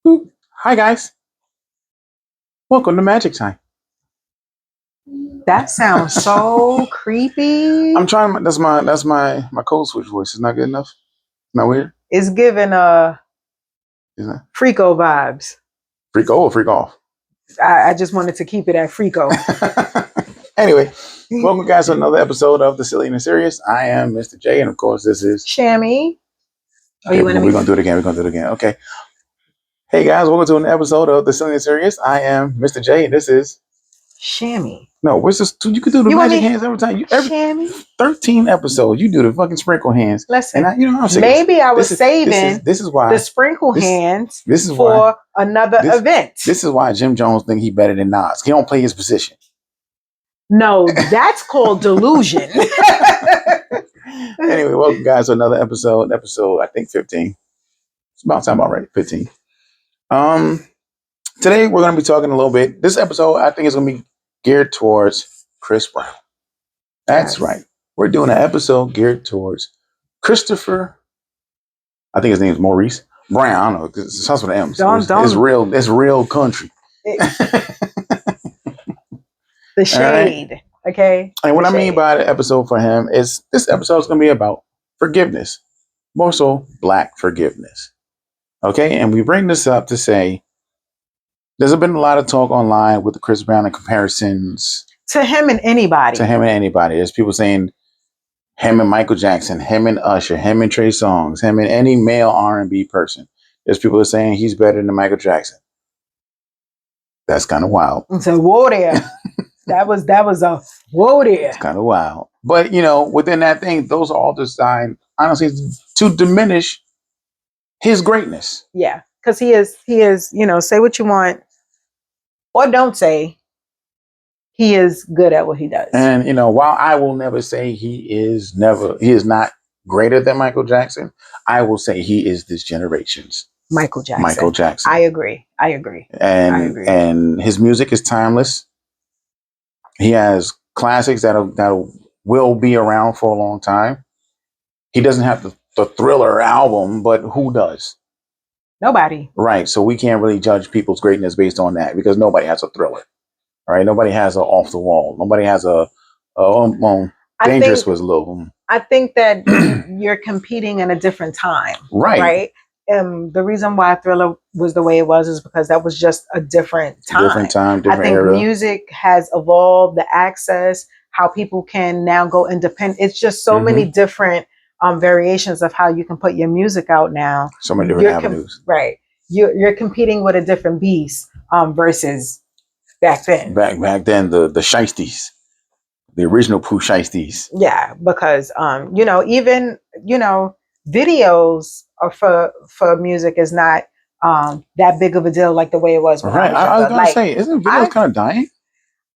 Hi guys, welcome to Magic Time. That sounds so creepy. I'm trying. That's my code switch voice. It's not good enough. Not weird. It's giving Isn't it? Freako vibes. Freak on or freak off. I just wanted to keep it at Freako. Anyway, welcome guys to another episode of the Silly and the Serious. I am Mr. J, and of course this is Shammy. Okay, we're gonna do it again. We're gonna do it again. Okay. Hey guys, welcome to an episode of the Silly and the Serious. I am Mr. J, and this is Shammy. no. Where's this? You can do the magic hands every time. Every Shammy. 13 episodes, you do the fucking sprinkle hands. Listen, and I'm sick maybe I was saving this is why the sprinkle hands this is for why, another event. This is why Jim Jones think he better than Nas. He don't play his position. No, that's called delusion. Anyway, welcome guys to another episode I think 15. It's about time already. 15. Today we're going to be talking a little bit. This episode I think is going to be geared towards Chris Brown. That's right. We're doing an episode geared towards Christopher. I think his name is Maurice Brown. I don't know, because it starts with an M. It's real country. The shade. Right? Okay. And what I mean by the episode for him is this episode is going to be about forgiveness. More so Black forgiveness. Okay. And we bring this up to say there's been a lot of talk online with the Chris Brown and comparisons. To him and anybody. There's people saying him and Michael Jackson, him and Usher, him and Trey Songz, him and any male R&B person. There's people that are saying he's better than Michael Jackson. That's kind of wild. It's a whoa there. that was a whoa there. It's kind of wild. But, within that thing, those are all designed, honestly, to diminish his greatness. Yeah, because he is, say what you want or don't say. He is good at what he does. And, while I will never say he is not greater than Michael Jackson, I will say he is this generation's Michael Jackson. I agree. And his music is timeless. He has classics that will be around for a long time. He doesn't have the Thriller album, but who does? Nobody. Right. So we can't really judge people's greatness based on that because nobody has a Thriller. All right. Nobody has a Off the Wall. Nobody has Dangerous was a little. I think that you're competing in a different time. Right. The reason why Thriller was the way it was is because that was just a different time. Different I think era. Music has evolved, the access, how people can now go independent. It's just so many different variations of how you can put your music out now. So many different avenues. Right. You're competing with a different beast versus back then. Back then, the Shiesties. The original Pooh Shiesties. Yeah, because even videos are for music is not that big of a deal like the way it was when right. I was gonna say, isn't videos kind of dying?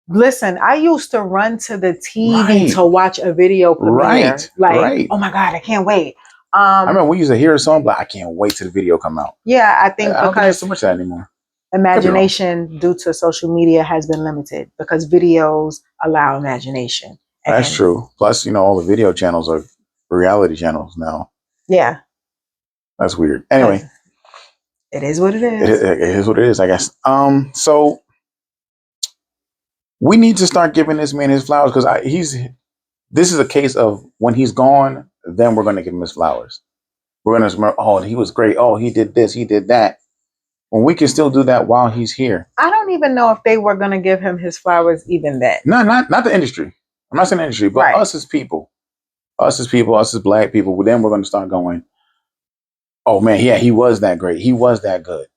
Listen, I used to run to the TV to watch a video premiere. Oh my God, I can't wait. I remember we used to hear a song, but I can't wait till the video come out. Yeah, I think I don't think there's so much of that anymore. Imagination due to social media has been limited because videos allow imagination. That's true. Plus, all the video channels are reality channels now. Yeah. That's weird. Anyway. It is what it is. It is what it is, I guess. So we need to start giving this man his flowers because this is a case of when he's gone, then we're going to give him his flowers. We're going to remember, oh, he was great. Oh, he did this, he did that. When we can still do that while he's here. I don't even know if they were going to give him his flowers even then. No, not the industry. I'm not saying the industry, but us as people. Us as Black people. Then we're going to start going, oh man, yeah, he was that great. He was that good.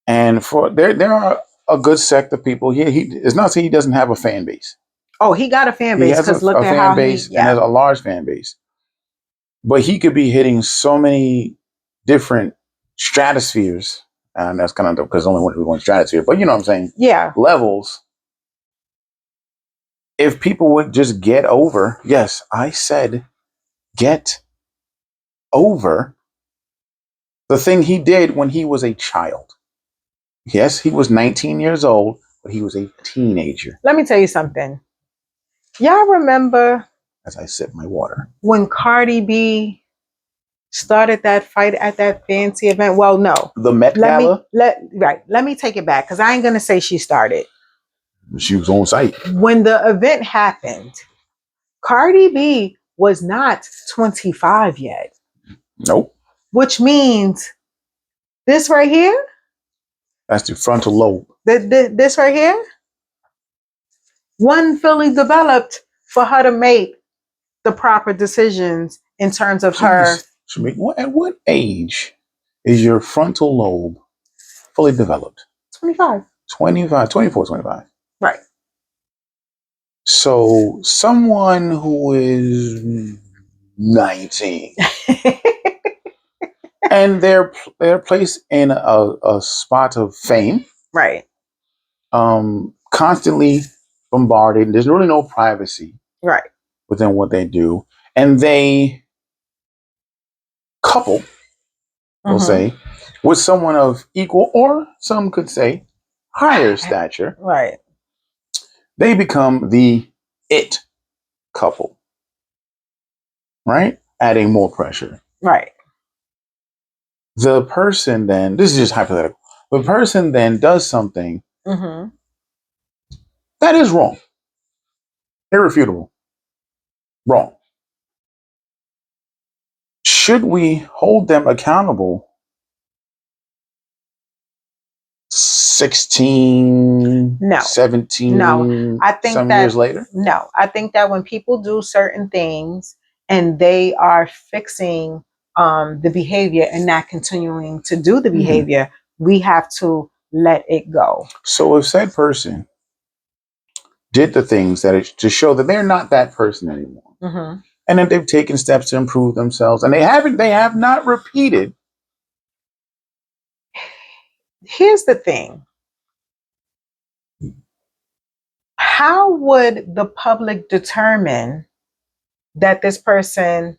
And for there are a good sect of people. It's not saying he doesn't have a fan base. Oh, he got a fan base because look at how base and there's a large fan base. But he could be hitting so many different stratospheres. And that's kind of because only one stratosphere, but you know what I'm saying? Yeah. Levels. If people would just get over, yes, I said get over the thing he did when he was a child. Yes, he was 19 years old, but he was a teenager. Let me tell you something. Y'all remember as I sip my water when Cardi B started that fight at that fancy event. Well, no. The Met Gala? Let me take it back because I ain't gonna say she started. She was on site. When the event happened, Cardi B was not 25 yet. Nope. Which means this right here. That's the frontal lobe. This right here wasn't fully developed for her to make the proper decisions in terms of her. At what age is your frontal lobe fully developed? 25. 25, 24, 25. Right. So someone who is 19 and they're placed in a spot of fame, right, constantly bombarded. There's really no privacy, right, within what they do, and they couple, we'll say, with someone of equal, or some could say higher stature. Right. They become the it couple, right? Adding more pressure. Right. The person then, this is just hypothetical, the person then does something that is wrong. Irrefutable. Wrong. Should we hold them accountable 16, no, 17, no. I think some that, years later? No, I think that when people do certain things and they are fixing the behavior and not continuing to do the behavior, we have to let it go. So if said person did the things to show that they're not that person anymore, and that they've taken steps to improve themselves, and they have not repeated. Here's the thing. How would the public determine that this person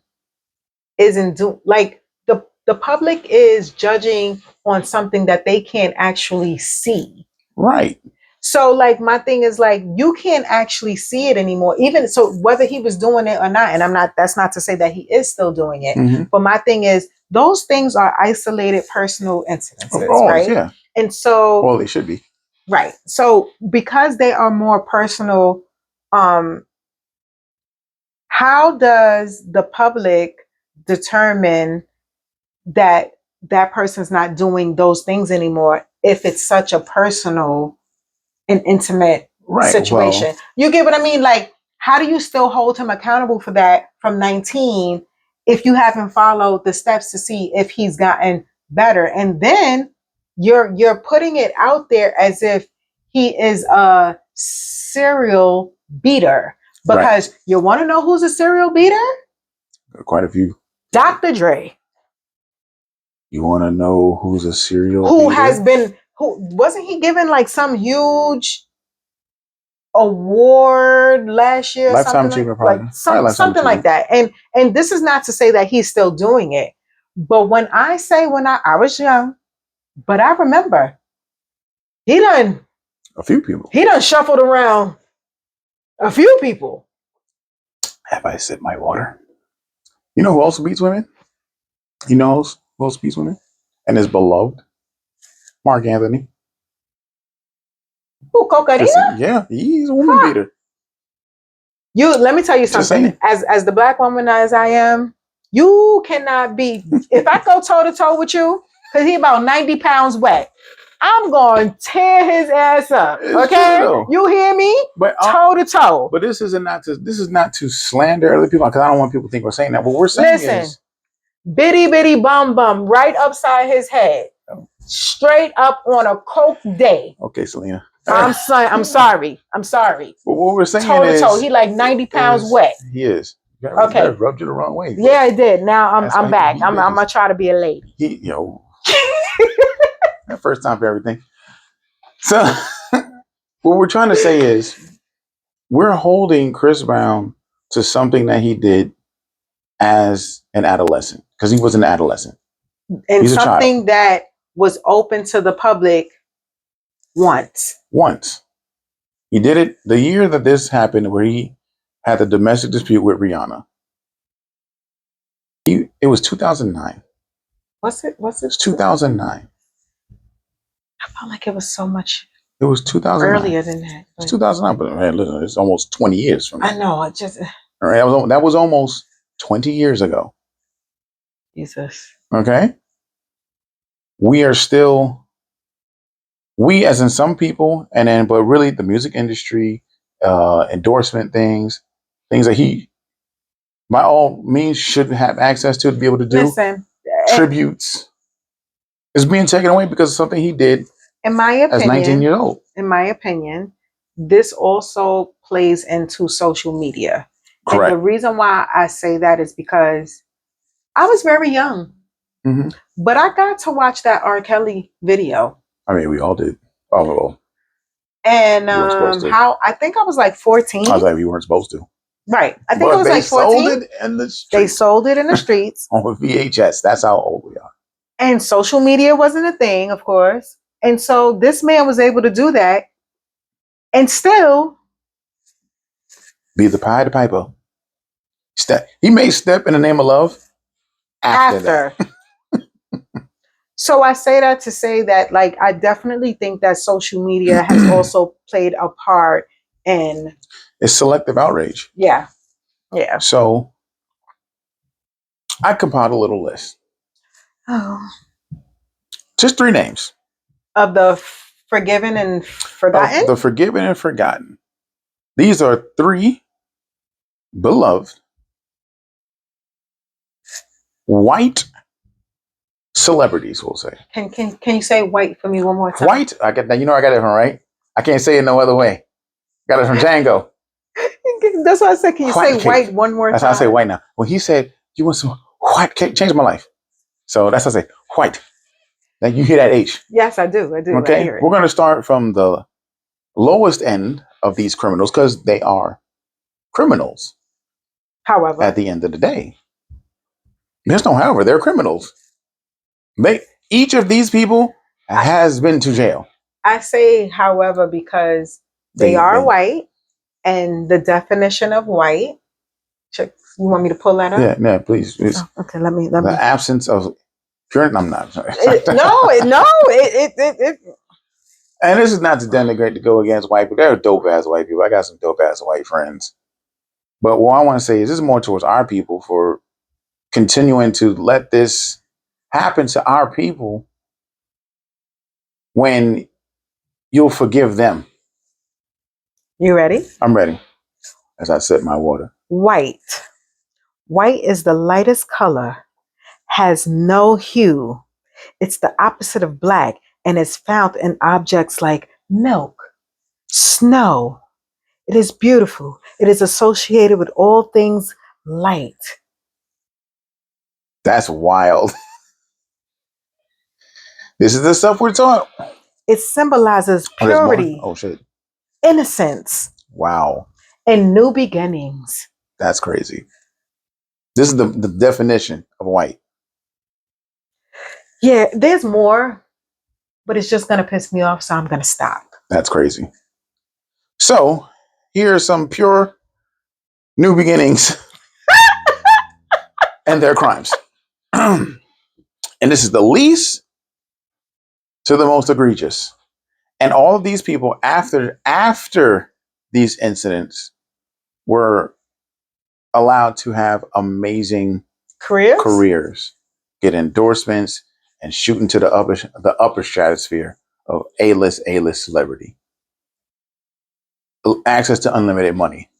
isn't the public is judging on something that they can't actually see. Right. So my thing is you can't actually see it anymore. Even so, whether he was doing it or not, and that's not to say that he is still doing it. But my thing is those things are isolated personal incidences, right? Yeah. And so, well, they should be. Right. So because they are more personal, how does the public determine that that person's not doing those things anymore if it's such a personal and intimate situation? Well, you get what I mean? How do you still hold him accountable for that from 19 if you haven't followed the steps to see if he's gotten better? And then you're putting it out there as if he is a serial beater, because you want to know who's a serial beater? Quite a few. Dr. Dre. You want to know who's a serial beater? Who wasn't he given some huge award last year? Lifetime achievement prize. Something like that. And this is not to say that he's still doing it. But when I was young, but I remember he done a few people. He done shuffled around a few people. Have I sipped my water? You know who also beats women? You know who else beats women? And is beloved? Mark Anthony. Who, Cocarina? Yeah, he's a woman beater. Let me tell you something. As the black woman as I am, you cannot be. If I go toe to toe with you, because he about 90 pounds wet, I'm going to tear his ass up. Okay, you hear me? But toe to toe. But this is not to slander other people, because I don't want people to think we're saying that. What we're saying is, bitty bitty bum bum right upside his head, straight up on a coke day. Okay, Selena. I'm sorry. But what we're saying toe to toe, he 90 pounds wet. He is. Okay, rubbed you the wrong way. Yeah, I did. Now I'm back. I'm gonna try to be a lady. That first time for everything. So what we're trying to say is, we're holding Chris Brown to something that he did as an adolescent, because he was an adolescent, and he's something that was open to the public. Once he did it the year that this happened, where he had the domestic dispute with Rihanna. It was 2009. Was it? It's 2009. I felt like it was so much It was 2009. earlier than that. It's 2009, but man, listen, it's almost 20 years from now. I know. It just. All right, that was almost 20 years ago. Jesus. Okay. We are still, as in some people, but really the music industry, endorsement things that he, by all means, should have access to be able to do. Listen, tributes is being taken away because of something he did. In my opinion, as 19 years old. In my opinion, this also plays into social media. Correct. And the reason why I say that is because I was very young, but I got to watch that R. Kelly video. I mean, we all did. Oh, and how I think I was like 14. I was like, we weren't supposed to. Right. I think I was like 14. Sold it in the streets. They sold it in the streets. On VHS. That's how old we are. And social media wasn't a thing, of course. And so this man was able to do that and still be the Pied Piper. He may step in the name of love after. So I say that to say that, like, I definitely think that social media has also played a part in it's selective outrage. Yeah. Yeah. So I compiled a little list. Oh. Just 3 names. Of the forgiven and forgotten? Of the forgiven and forgotten. These are 3 beloved white celebrities, we'll say. Can you say white for me one more time? White? I got it from right. I can't say it no other way. Got it from Django. That's why I said, can you say white one more time? That's how I say white now. When he said, you want some white cake? Changed my life. So that's how I say white. Now you hear that H. Yes, I do. Okay. I hear it. We're going to start from the lowest end of these criminals because they are criminals. However, at the end of the day, there's no however, they're criminals. Each of these people has been to jail. I say however because they are white, and the definition of white. Check. You want me to pull that up? Yeah, please. Oh, okay, let me. The absence of pure. I'm not. It. And this is not to denigrate to go against white people. They're dope ass white people. I got some dope ass white friends. But what I want to say is this is more towards our people for continuing to let this happen to our people when you'll forgive them. You ready? I'm ready. As I sip my water. White. White is the lightest color, has no hue. It's the opposite of black and is found in objects like milk, snow. It is beautiful. It is associated with all things light. That's wild. This is the stuff we're talking. It symbolizes purity. Oh, shit. Innocence. Wow. And new beginnings. That's crazy. This is the definition of white. Yeah, there's more, but it's just going to piss me off, so I'm going to stop. That's crazy. So, here are some pure new beginnings and their crimes. And this is the least to the most egregious. And all of these people, after these incidents, were allowed to have amazing careers, get endorsements, and shoot into the upper stratosphere of A-list celebrity. Access to unlimited money.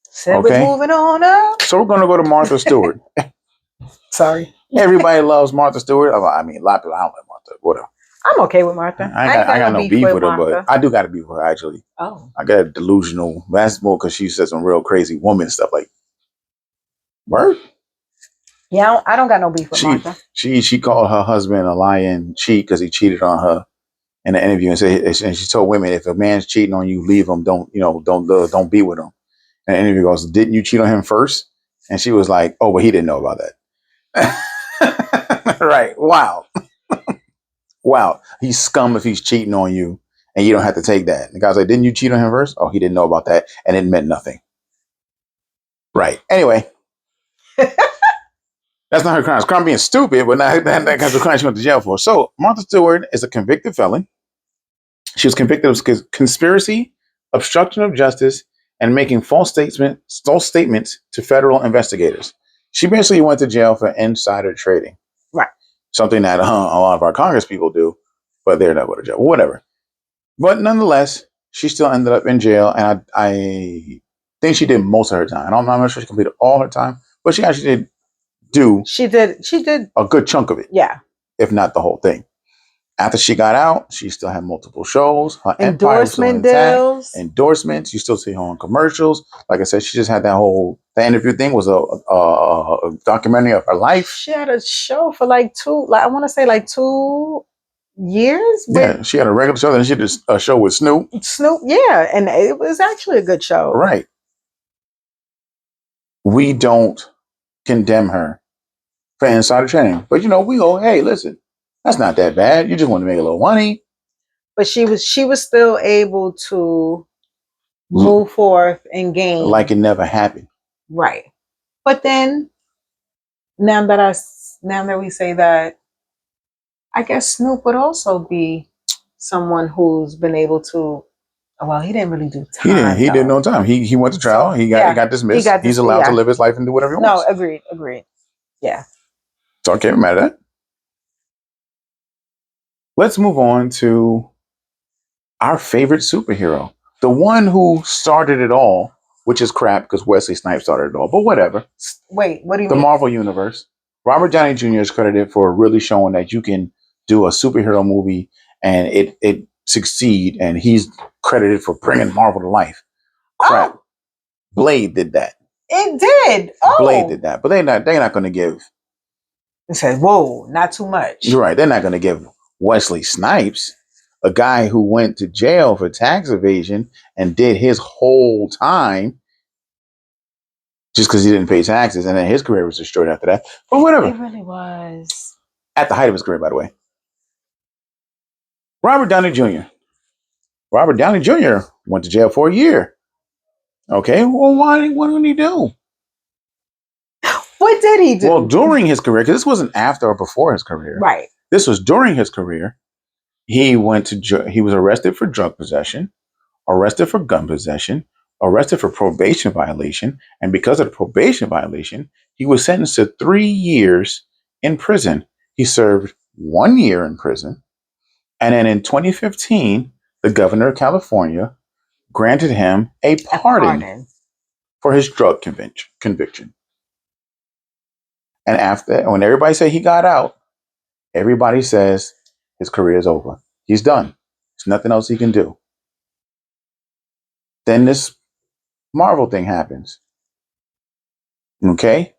So we're moving on up. So we're going to go to Martha Stewart. Sorry. Everybody loves Martha Stewart. I mean, a lot of people, I don't like Martha. Whatever. I'm okay with Martha. I got no beef with her, but I do got to beef with her, actually. Oh. I got a delusional. That's more because she said some real crazy woman stuff like, word? Yeah, I don't got no beef with Martha. She called her husband a lying cheat because he cheated on her in the interview, and she told women, if a man's cheating on you, leave him. Don't be with him. And the interview goes, didn't you cheat on him first? And she was like, oh, but he didn't know about that. Right. Wow. Wow. He's scum if he's cheating on you and you don't have to take that. And the guy's like, didn't you cheat on him first? Oh, he didn't know about that. And it meant nothing. Right. Anyway. That's not her crime. It's crime being stupid, but not that kind of crime she went to jail for. So Martha Stewart is a convicted felon. She was convicted of conspiracy, obstruction of justice, and making false statements to federal investigators. She basically went to jail for insider trading. Right. Something that a lot of our Congress people do, but they're not going to jail. Whatever. But nonetheless, she still ended up in jail, and I think she did most of her time. I'm not sure she completed all her time, but she actually did do. She did a good chunk of it. Yeah. If not the whole thing. After she got out, she still had multiple shows. Her endorsement deals. Endorsements. You still see her on commercials. Like I said, she just had the interview thing was a documentary of her life. She had a show for I want to say 2 years. Yeah, she had a regular show, then she did a show with Snoop. Yeah, and it was actually a good show. Right. We don't condemn her for insider trading. But we go, hey, listen, that's not that bad. You just want to make a little money. But she was still able to move forth and gain like it never happened. Right. But then now that we say that, I guess Snoop would also be someone who's been able to. Well, he didn't really do time. He did no time. He went to trial. So, he got dismissed. He's allowed to live his life and do whatever he wants. No, agreed. Yeah. So I can't be mad at that. Let's move on to our favorite superhero. The one who started it all, which is crap because Wesley Snipes started it all, but whatever. Wait, what do you mean? The Marvel Universe. Robert Downey Jr. is credited for really showing that you can do a superhero movie and it succeed, and he's credited for bringing Marvel to life. Crap. Oh. Blade did that. It did. Oh. Blade did that, but they're not going to give. It said, "Whoa, not too much." You're right. They're not going to give Wesley Snipes, a guy who went to jail for tax evasion and did his whole time just because he didn't pay taxes, and then his career was destroyed after that. But whatever. It really was. At the height of his career, by the way. Robert Downey Jr. Robert Downey Jr. went to jail for a year. Okay, well, what did he do? What did he do? Well, during his career, because this wasn't after or before his career. Right. This was during his career. He was arrested for drug possession, arrested for gun possession, arrested for probation violation, and because of the probation violation, he was sentenced to 3 years in prison. He served 1 year in prison, and then in 2015, the governor of California granted him a pardon for his drug conviction. And after, when everybody said he got out, everybody says his career is over. He's done. There's nothing else he can do. Then this Marvel thing happens. Okay?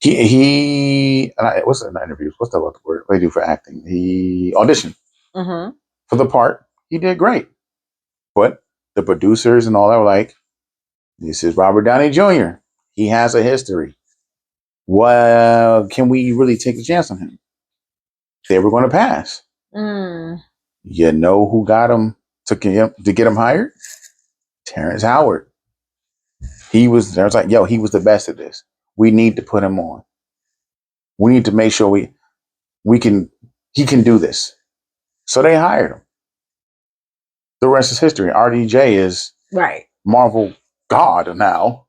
What's the interviews? What's the word? What do they do for acting? He auditioned for the part. He did great. But the producers and all that were like, this is Robert Downey Jr. He has a history. Well, can we really take a chance on him? They were going to pass. You know who got him to get him hired? Terrence Howard. He was like, yo, he was the best at this. We need to put him on. We need to make sure he can do this. So they hired him. The rest is history. RDJ is right. Marvel God now.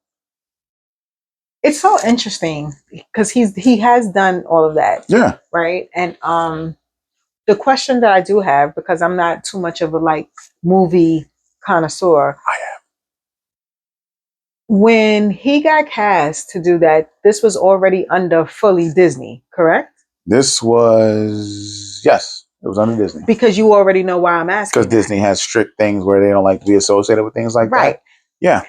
It's so interesting because he has done all of that. Yeah. Right. And the question that I do have, because I'm not too much of a movie connoisseur. I am. When he got cast to do that, this was already under fully Disney, correct? Yes, it was under Disney. Because you already know why I'm asking. Because Disney has strict things where they don't like to be associated with things like that. Yeah.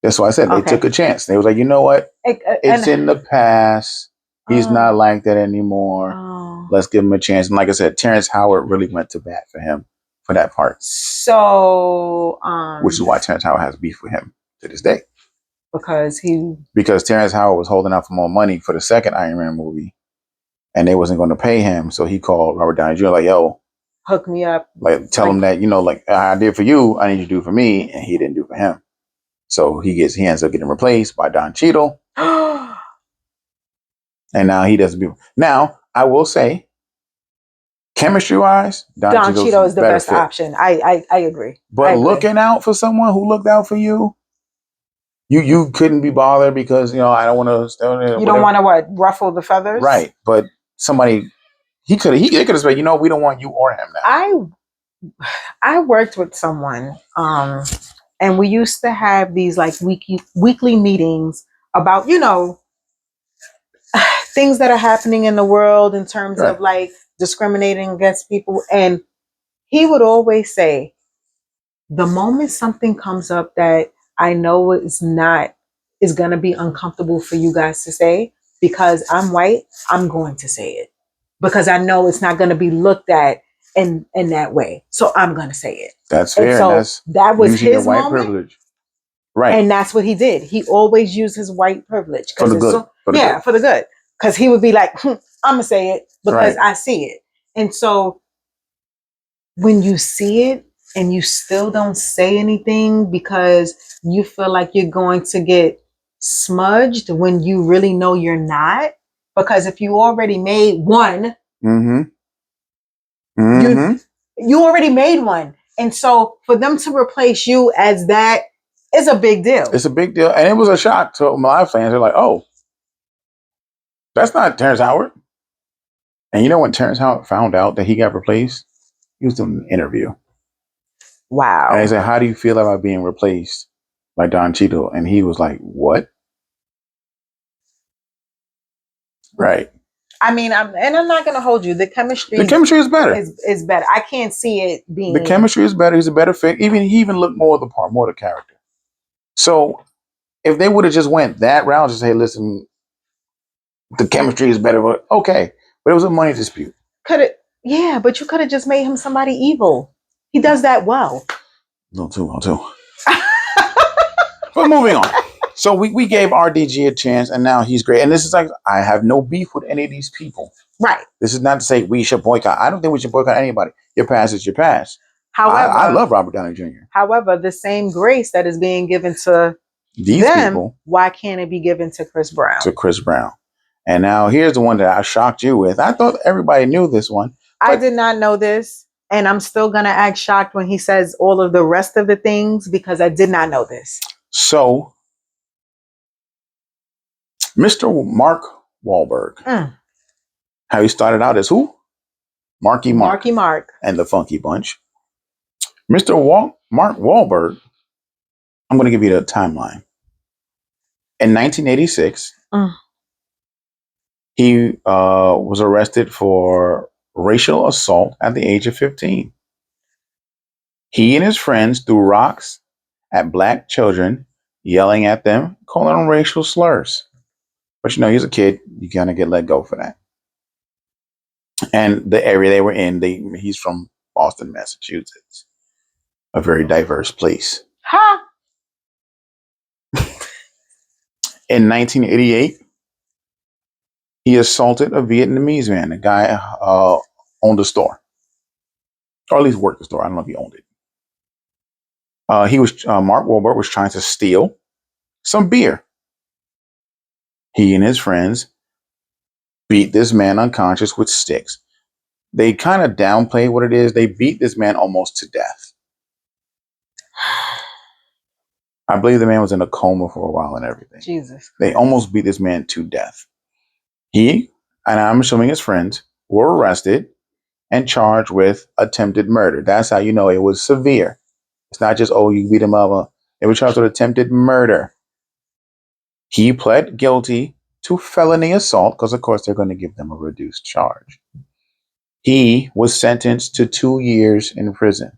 That's why I said they took a chance. They was like, you know what? It's in the past. He's not like that anymore. Let's give him a chance. And like I said, Terrence Howard really went to bat for him for that part. So, which is why Terrence Howard has beef with him to this day. Because Terrence Howard was holding out for more money for the second Iron Man movie, and they wasn't going to pay him. So he called Robert Downey Jr. like, yo, hook me up. Tell him that, I did for you, I need you to do for me. And he didn't do for him. So he ends up getting replaced by Don Cheadle. And now he doesn't. Now, I will say, chemistry-wise, Don Cheadle is the best option. I agree. But looking out for someone who looked out for you, you couldn't be bothered because, I don't want to. You don't want to ruffle the feathers? Right. But somebody, they could have said, we don't want you or him now. I worked with someone, and we used to have these like weekly meetings about, things that are happening in the world in terms of like discriminating against people. And he would always say, the moment something comes up that I know is going to be uncomfortable for you guys to say, because I'm white, I'm going to say it because I know it's not going to be looked at in that way. So I'm going to say it. That's fair. And so that was his white moment. Privilege. Right. And that's what he did. He always used his white privilege. For the good. For the good. Because he would be like, I'm going to say it because I see it. And so when you see it and you still don't say anything because you feel like you're going to get smudged when you really know you're not, because if you already made one, you already made one. And so for them to replace you as that is a big deal. It's a big deal. And it was a shock to my fans. They're like, oh, that's not Terrence Howard. And when Terrence Howard found out that he got replaced, he was doing an interview. Wow. And they said, how do you feel about being replaced by Don Cheadle? And he was like, what? Right. I mean, I'm not going to hold you. The chemistry is better. Is better. I can't see it being. The chemistry is better. He's a better fit. He even looked more of the part, more of the character. So if they would have just went that route, just say, hey, listen, the chemistry is better. Okay. But it was a money dispute. Yeah, but you could have just made him somebody evil. He does that well. No, too. But moving on. So we gave RDG a chance, and now he's great. And this is like, I have no beef with any of these people. Right. This is not to say we should boycott. I don't think we should boycott anybody. Your past is your past. However, I love Robert Downey Jr. However, the same grace that is being given to these people, why can't it be given to Chris Brown? And now here's the one that I shocked you with. I thought everybody knew this one. I did not know this. And I'm still going to act shocked when he says all of the rest of the things because I did not know this. So, Mr. Mark Wahlberg. How he started out as who? Marky Mark. And the Funky Bunch. Mr. Mark Wahlberg, I'm going to give you the timeline. In 1986, he was arrested for racial assault at the age of 15. He and his friends threw rocks at black children, yelling at them, calling them racial slurs. But he's a kid. You kind of get let go for that. And the area they were in, he's from Boston, Massachusetts. A very diverse place. In 1988, he assaulted a Vietnamese man. The guy owned a store. Or at least worked the store. I don't know if he owned it. Mark Wahlberg was trying to steal some beer. He and his friends beat this man unconscious with sticks. They kind of downplay what it is. They beat this man almost to death. I believe the man was in a coma for a while and everything. Jesus. They almost beat this man to death. He, and I'm assuming his friends, were arrested and charged with attempted murder. That's how you know it was severe. It's not just, you beat him up. They were charged with attempted murder. He pled guilty to felony assault because, of course, they're going to give them a reduced charge. He was sentenced to 2 years in prison.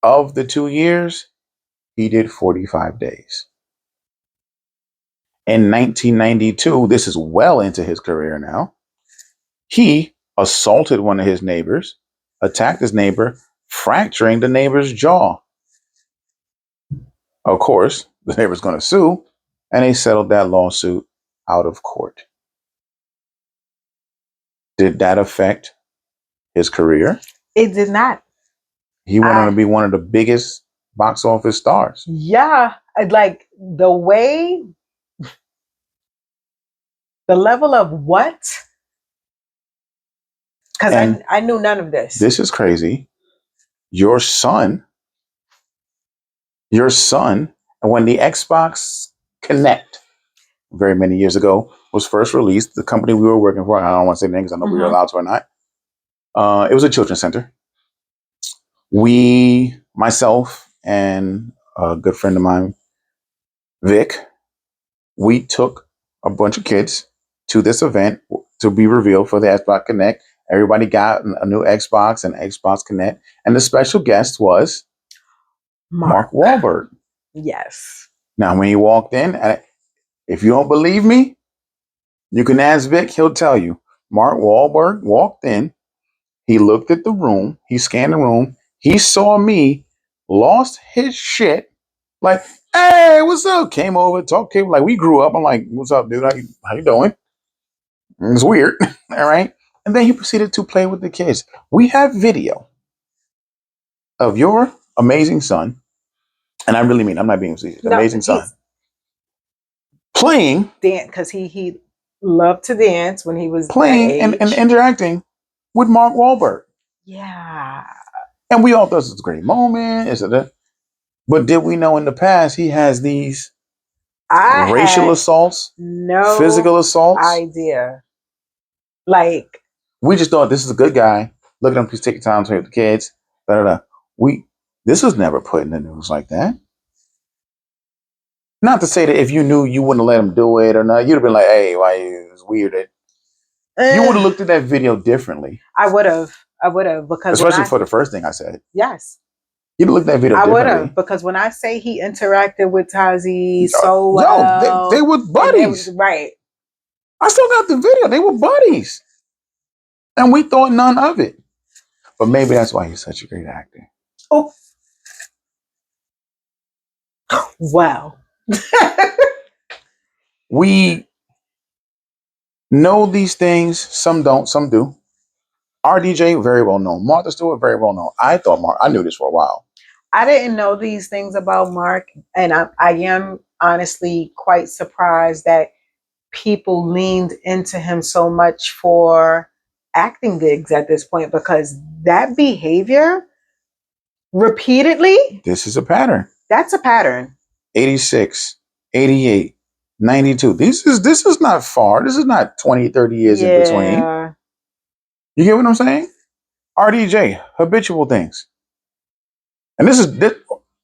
Of the 2 years, he did 45 days. In 1992, this is well into his career now, he assaulted one of his neighbors, attacked his neighbor, fracturing the neighbor's jaw. Of course, the neighbor's going to sue, and they settled that lawsuit out of court. Did that affect his career? It did not. He went on to be one of the biggest box office stars. Yeah, like the way, the level of what? Because I knew none of this. This is crazy. Your son, and when the Xbox Connect, very many years ago, was first released, the company we were working for, I don't want to say names, I know we were allowed to or not. It was a children's center. Myself and a good friend of mine, Vic, we took a bunch of kids to this event to be revealed for the Xbox Connect. Everybody got a new Xbox and Xbox Connect, and the special guest was Mark Wahlberg. Yes. Now, when he walked in, if you don't believe me, you can ask Vic. He'll tell you. Mark Wahlberg walked in. He looked at the room. He scanned the room. He saw me, lost his shit. Like, hey, what's up? Came over, talked to him. Like, we grew up. I'm like, what's up, dude? How you doing? It's weird. All right. And then he proceeded to play with the kids. We have video of your amazing son. And I really mean, I'm not being serious. Amazing son. Playing. Dance, because he loved to dance when he was playing and interacting with Mark Wahlberg. Yeah. And we all thought it was a great moment. But did we know in the past he has these racial assaults, physical assaults? Idea. Like, we just thought this is a good guy. Look at him, he's taking time to play with the kids. This was never put in the news like that. Not to say that if you knew, you wouldn't let him do it or not. You'd have been like, hey, why it's weird. You would have looked at that video differently. I would have because especially for the first thing I said. Yes. You'd look at that video differently. I would have, because when I say he interacted with Tazi so well. They were buddies. Right. I still got the video. They were buddies. And we thought none of it. But maybe that's why he's such a great actor. Oh. Wow. We know these things. Some don't, some do. RDJ, very well known. Martha Stewart, very well known. I knew this for a while. I didn't know these things about Mark. And I am honestly quite surprised that people leaned into him so much for acting gigs at this point, because that behavior repeatedly. This is a pattern. That's a pattern. 86, 88, 92. This is not far. This is not 20, 30 years in between. You get what I'm saying? RDJ, habitual things. And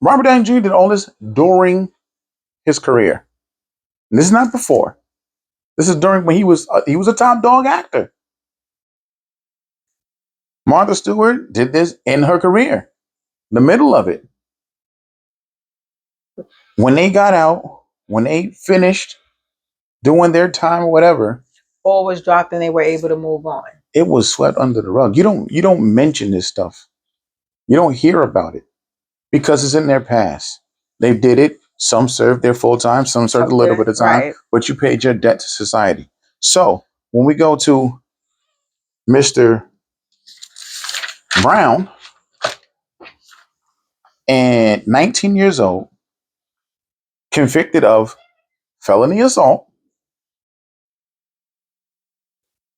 Robert Downey Jr. did all this during his career. And this is not before. This is during when he was a top dog actor. Martha Stewart did this in her career, in the middle of it. When they got out, when they finished doing their time or whatever, all was dropped and they were able to move on. It was swept under the rug. You don't mention this stuff. You don't hear about it because it's in their past. They did it. Some served their full time, some served a little bit of time, right. But you paid your debt to society. So when we go to Mr. Brown, and 19 years old, convicted of felony assault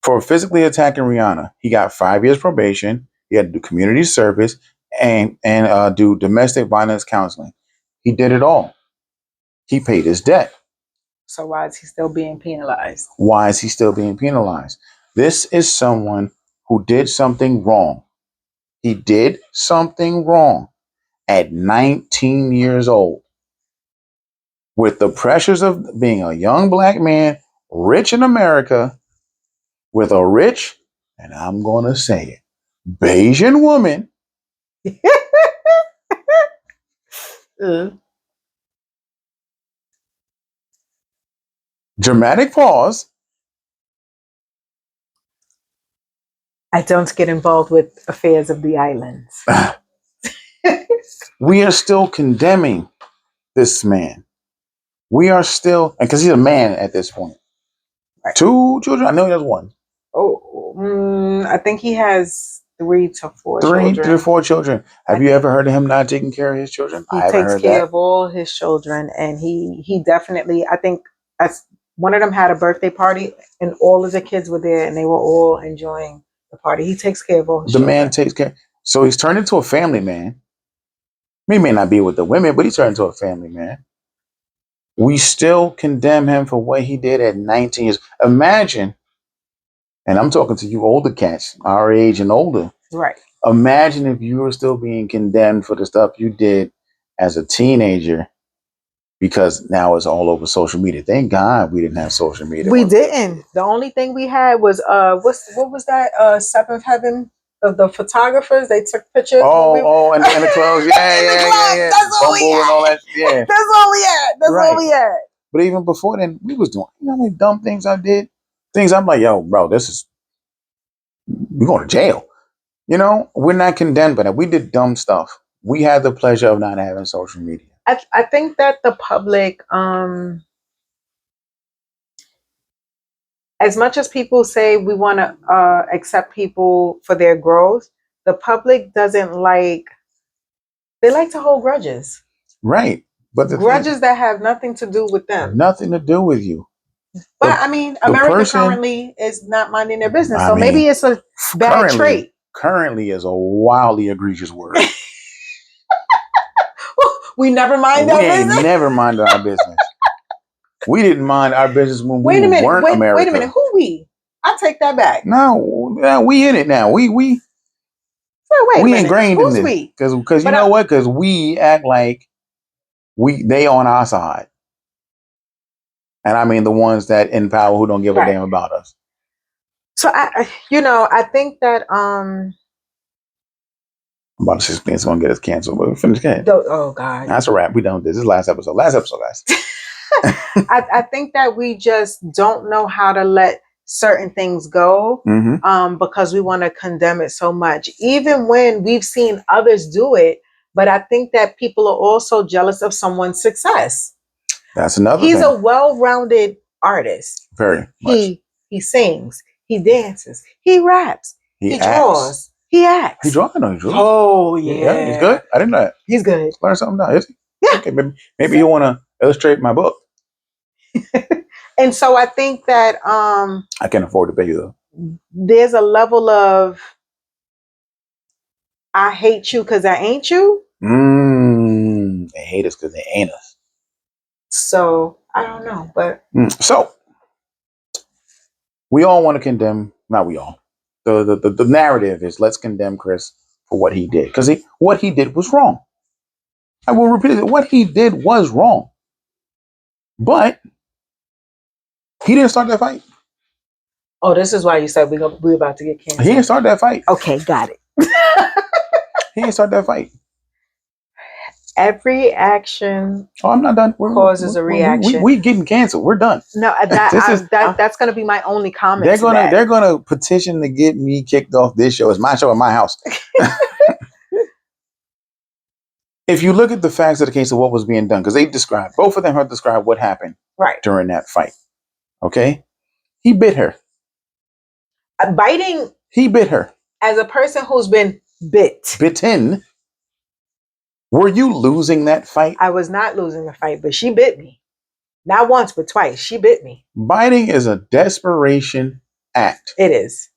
for physically attacking Rihanna. He got 5 years probation. He had to do community service and do domestic violence counseling. He did it all. He paid his debt. So why is he still being penalized? Why is he still being penalized? This is someone who did something wrong. He did something wrong at 19 years old. With the pressures of being a young black man, rich in America, with a rich, and I'm going to say it, Bayesian woman. Dramatic pause. I don't get involved with affairs of the islands. We are still condemning this man. We are still, and because he's a man at this point. Right. 2 children? I know he has 1. Oh, I think he has 3 to 4 3 children. to 4 children. Have you ever heard of him not taking care of his children? He I haven't takes heard care that. of all his children, and he definitely, I think, as one of them had a birthday party, and all of the kids were there, and they were all enjoying the party. He takes care of all his The children. man takes care. So he's turned into a family man. He may not be with the women, but he's turned into a family man. We still condemn him for what he did at 19 years. Imagine, and I'm talking to you older cats, our age and older. Right. Imagine if you were still being condemned for the stuff you did as a teenager, because now it's all over social media. Thank God we didn't have social media. We didn't. The only thing we had was what was that? Seventh Heaven of the photographers. They took pictures. And the clothes. Yeah. That's all we Bumble and all that. Yeah. That's all we had. That's all we had. But even before then, we was doing, you know how many dumb things I did? Things I'm like, yo, bro, we're going to jail. You know, we're not condemned by that. We did dumb stuff. We had the pleasure of not having social media. I think that the public, as much as people say we want to accept people for their growth, the public doesn't like, they like to hold grudges. Right. But the grudges that have nothing to do with them. Nothing to do with you. But I mean, America currently is not minding their business. So maybe it's a bad trait. Currently is a wildly egregious word. We never mind our business. We never minded our business. We didn't mind our business when we weren't America. Wait a minute. Who we? I take that back. No, we in it now. We ingrained in this. Because you know what? Because we act like they on our side. And I mean the ones that in power who don't give a damn about us. So I think that I'm about to say it's gonna get us canceled, but we finished it. Oh God. That's a wrap. We done this. This is last episode. Last episode, guys. I think that we just don't know how to let certain things go because we want to condemn it so much, even when we've seen others do it. But I think that people are also jealous of someone's success. That's another thing. He's a well-rounded artist. Very much. He sings, he dances, he raps, he draws, he acts. He draws? No, he draws. Oh yeah. He's good. I didn't know that. He's good. Learn something now, is he? Yeah. Okay, maybe you want to illustrate my book. And so I think that I can't afford to pay you though. There's a level of I hate you because I ain't you. They hate us because they ain't us. So I don't know, but so we all want to condemn. Not we all. The narrative is let's condemn Chris for what he did, because what he did was wrong. I will repeat it. What he did was wrong, but he didn't start that fight. Oh, this is why you said we're about to get canceled. He didn't start that fight. Okay, got it. He didn't start that fight. Every action I'm not done. Causes a reaction. We getting canceled. We're done. No, that's going to be my only comment. They're gonna petition to get me kicked off this show. It's my show at my house. If you look at the facts of the case of what was being done, because both of them have described what happened during that fight. Okay, he bit her. Biting. He bit her. As a person who's been bitten. Were you losing that fight? I was not losing the fight, but she bit me. Not once, but twice. She bit me. Biting is a desperation act. It is.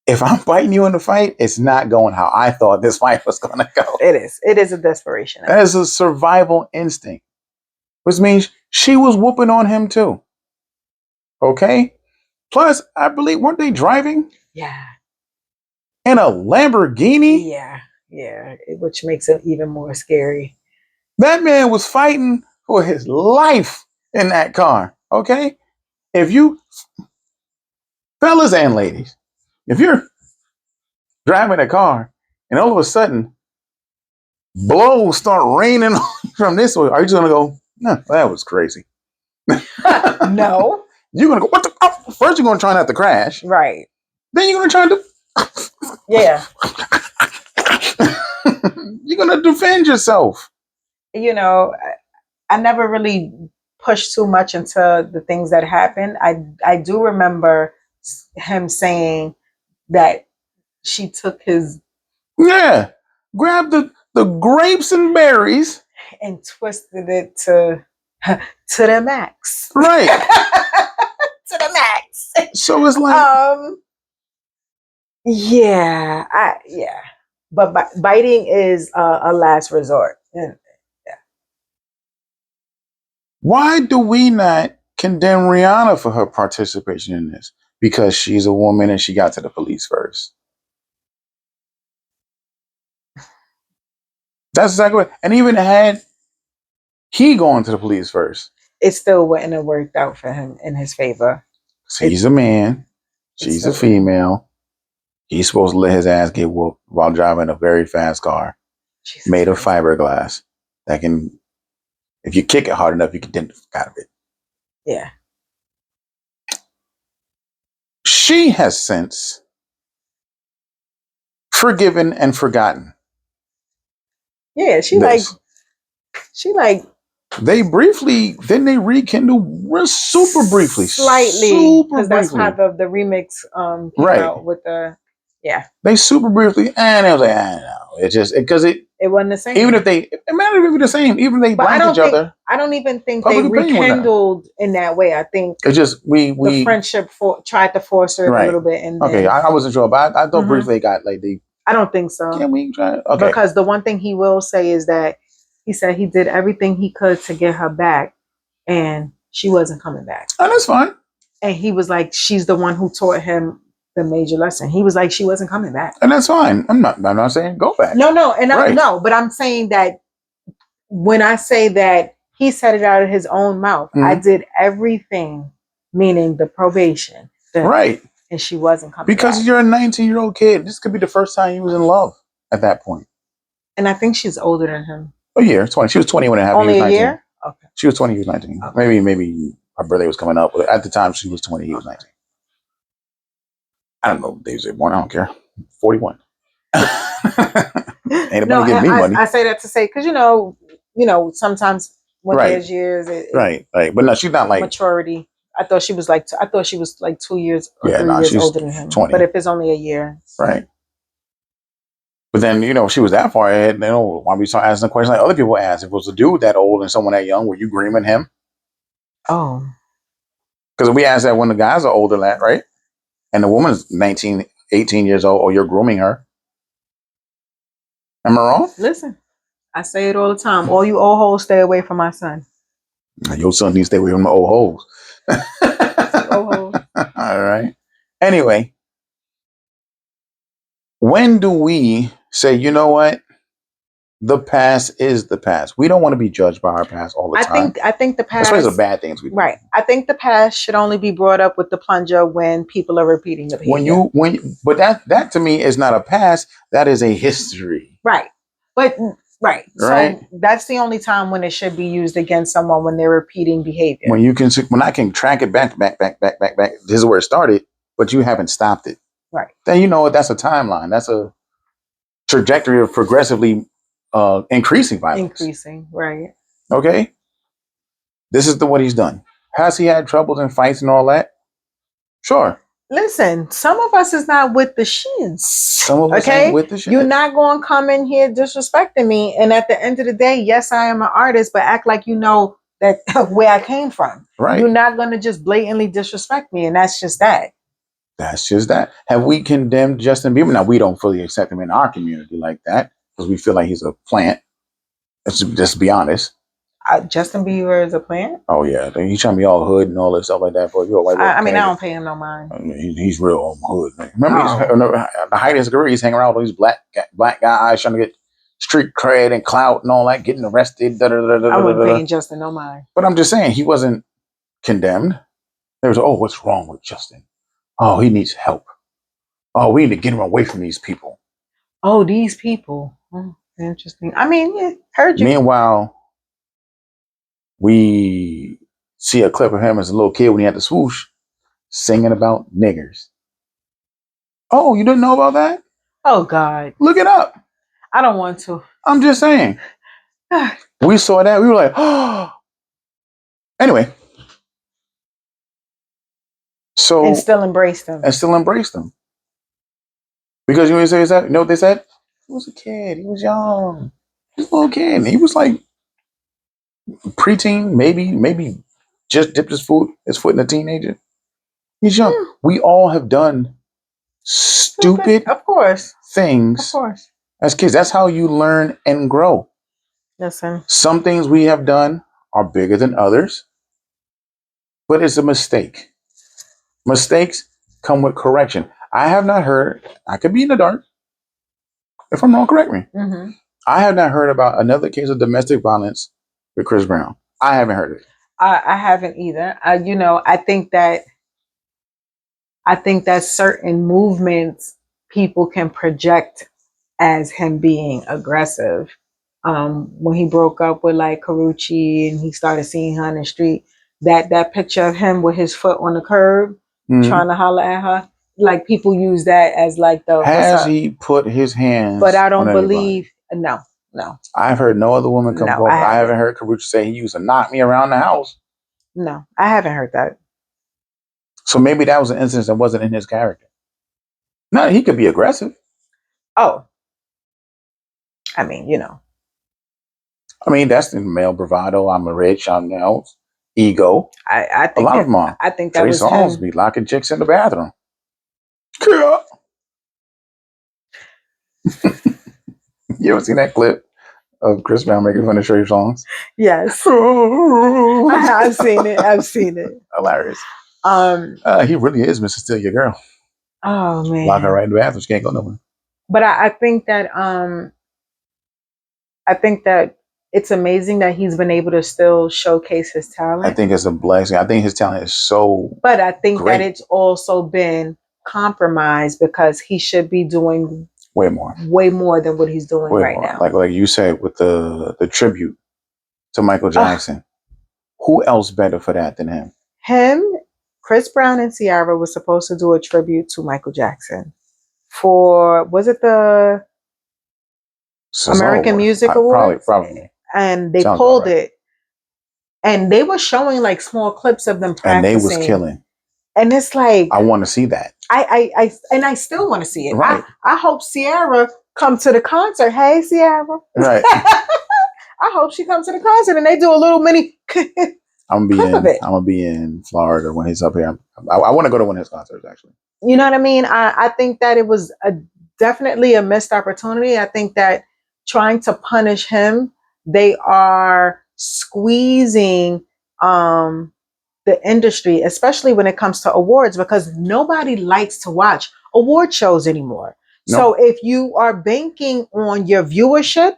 If I'm biting you in the fight, it's not going how I thought this fight was going to go. It is. It is a desperation act. That is a survival instinct, which means she was whooping on him too. Okay? Plus, I believe, weren't they driving? Yeah. In a Lamborghini? Yeah. Which makes it even more scary. That man was fighting for his life in that car. Okay? If you, fellas and ladies, if you're driving a car and all of a sudden blows start raining from this way, are you just going to go, no, that was crazy? No. You're going to go, what the? Oh, first you're going to try not to crash. Right. Then you're going to try to. Yeah. You're going to defend yourself. You know, I never really pushed too much into the things that happened. I do remember him saying that she took his grabbed the grapes and berries and twisted it to the max. Right. To the max. So it's like yeah. But biting is a last resort. Yeah. Why do we not condemn Rihanna for her participation in this? Because she's a woman and she got to the police first. That's exactly what. And even had he gone to the police first, it still wouldn't have worked out for him in his favor. So he's a man, she's a female. He's supposed to let his ass get whooped while driving a very fast car made of fiberglass that can, if you kick it hard enough, you can dent the fuck out of it. Yeah. She has since forgiven and forgotten. Yeah, she like they briefly, then they rekindle super briefly. Slightly. Because that's how the remix came out with the They super briefly, and it was like, I don't know. It just because it wasn't the same. Even if it mattered if it was the same, even if they blanked each other. I don't even think they rekindled in that way. I think it's just the friendship tried to force her a little bit, and then, I wasn't sure, but I thought briefly they got like they. I don't think so. Can we try? Okay. Because the one thing he will say is that he said he did everything he could to get her back, and she wasn't coming back. And that's fine. And he was like, she's the one who taught him the major lesson. He was like, she wasn't coming back. And that's fine. I'm not saying go back. No, and no, but I'm saying that when I say that he said it out of his own mouth, I did everything, meaning the probation. Right. And she wasn't coming because back. You're a 19-year-old kid. This could be the first time you was in love at that point. And I think she's older than him. A year, 20. She was 20 when it happened. Only a year? Okay. She was 20, he was 19. Okay. Maybe her birthday was coming up, but at the time she was 20, he was 19. I don't know what days they were born. I don't care. 41. Ain't nobody give me money. I say that to say, because sometimes when there's years, right. But no, she's not like maturity. I thought she was like 2 years or 3 years older than him. 20. But if it's only a year, right. But then she was that far ahead. Why we start asking the question like other people ask? If it was a dude that old and someone that young, were you grooming him? Oh, because we ask that when the guys are older, right? And the woman's 19, 18 years old, or you're grooming her. Am I wrong? Listen, I say it all the time. All you old hoes, stay away from my son. Your son needs to stay away from the old hoes. Old hoes. All right. Anyway, when do we say, you know what? The past is the past. We don't want to be judged by our past all the time. I think the past, especially the bad things we do. Right. I think the past should only be brought up with the plunger when people are repeating the behavior. But that to me is not a past. That is a history. Right. But right. So that's the only time when it should be used against someone when they're repeating behavior. When I can track it back. This is where it started, but you haven't stopped it. Right. Then you know what? That's a timeline. That's a trajectory of progressively increasing violence. Increasing, right. Okay. This is what he's done. Has he had troubles and fights and all that? Sure. Listen, some of us is not with the shits. Some of us ain't with the shit. You're not going to come in here disrespecting me. And at the end of the day, yes, I am an artist, but act like you know that where I came from. Right. You're not going to just blatantly disrespect me. And that's just that. That's just that. Have we condemned Justin Bieber? Now, we don't fully accept him in our community like that because we feel like he's a plant. Let's just be honest. Justin Bieber is a plant? Oh, yeah. He's trying to be all hood and all that stuff like that. But you're a white I mean, I don't pay him no mind. I mean, he's real hood. Remember, the height of his career, he's hanging around with all these black guys trying to get street cred and clout and all that, getting arrested. I wasn't paying Justin no mind. But I'm just saying, he wasn't condemned. There was, what's wrong with Justin? Oh, he needs help. Oh, we need to get him away from these people. Oh, these people. Interesting. I mean, yeah, heard you. Meanwhile, we see a clip of him as a little kid when he had the swoosh singing about niggers. Oh, you didn't know about that? Oh, God. Look it up. I don't want to. I'm just saying. We saw that. We were like, oh. Anyway. So. And still embraced them. Because you know what they said? You know what they said? He was a kid. He was young. He was a little kid. And he was like preteen, maybe just dipped his foot in a teenager. He's young. We all have done stupid of course. things Of course. as kids. That's how you learn and grow. Listen. Some things we have done are bigger than others, but it's a mistake. Mistakes come with correction. I have not heard, I could be in the dark. If I'm wrong, correct me. Mm-hmm. I have not heard about another case of domestic violence with Chris Brown. I haven't heard of it. I haven't either. I think that certain movements people can project as him being aggressive. When he broke up with like Karuchi and he started seeing her in the street, that picture of him with his foot on the curb, trying to holler at her, like people use that as like the has he put his hands? But I don't believe. No. I've heard no other woman come forward. I haven't heard Karuchi say he used to knock me around the house. No, I haven't heard that. So maybe that was an instance that wasn't in his character. No, he could be aggressive. Oh, I mean, that's the male bravado. I'm rich. I'm ego. I think a lot of them are. I think that Trey was Songz him. Be locking chicks in the bathroom. Yeah. You ever seen that clip of Chris Brown making fun of Trey Songz? Yes. I've seen it. Hilarious. He really is Mr. Steal Your Girl. Oh man. Lock her right in the bathroom. She can't go nowhere. But I think that it's amazing that he's been able to still showcase his talent. I think it's a blessing. I think his talent is so But I think great. that it's also been compromised because he should be doing way more than what he's doing right now. Like you said with the tribute to Michael Jackson. Who else better for that than him? Him, Chris Brown and Ciara was supposed to do a tribute to Michael Jackson for, was it the American Music Awards? Probably. And they pulled it. And they were showing like small clips of them practicing. And they was killing. And it's like, I want to see that. I still want to see it. Right. I hope Ciara come to the concert. Hey, Ciara. Right. I hope she comes to the concert and they do a little mini I'm gonna be in Florida when he's up here. I want to go to one of his concerts actually. You know what I mean? I think that it was definitely a missed opportunity. I think that trying to punish him, they are squeezing the industry, especially when it comes to awards, because nobody likes to watch award shows anymore. No. So if you are banking on your viewership,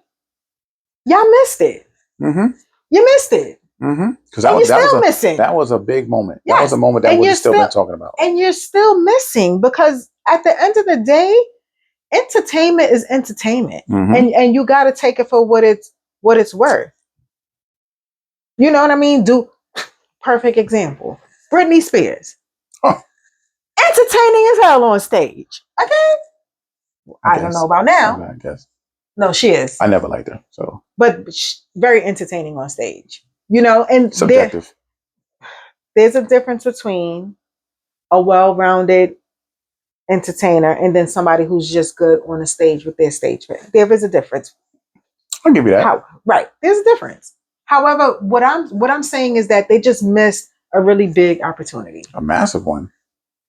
y'all missed it. Mm-hmm. You missed it. Because that was a big moment. Yes. That was a moment that we've still been talking about. And you're still missing because at the end of the day, entertainment is entertainment. Mm-hmm. And you got to take it for what it's worth. You know what I mean? Perfect example. Britney Spears. Huh. Entertaining as hell on stage. Okay? I don't know about now. I guess. No, she is. I never liked her. So. But very entertaining on stage. And subjective. There's a difference between a well-rounded entertainer and then somebody who's just good on a stage with their stage. There is a difference. I'll give you that. Right. There's a difference. However, what I'm saying is that they just missed a really big opportunity. A massive one.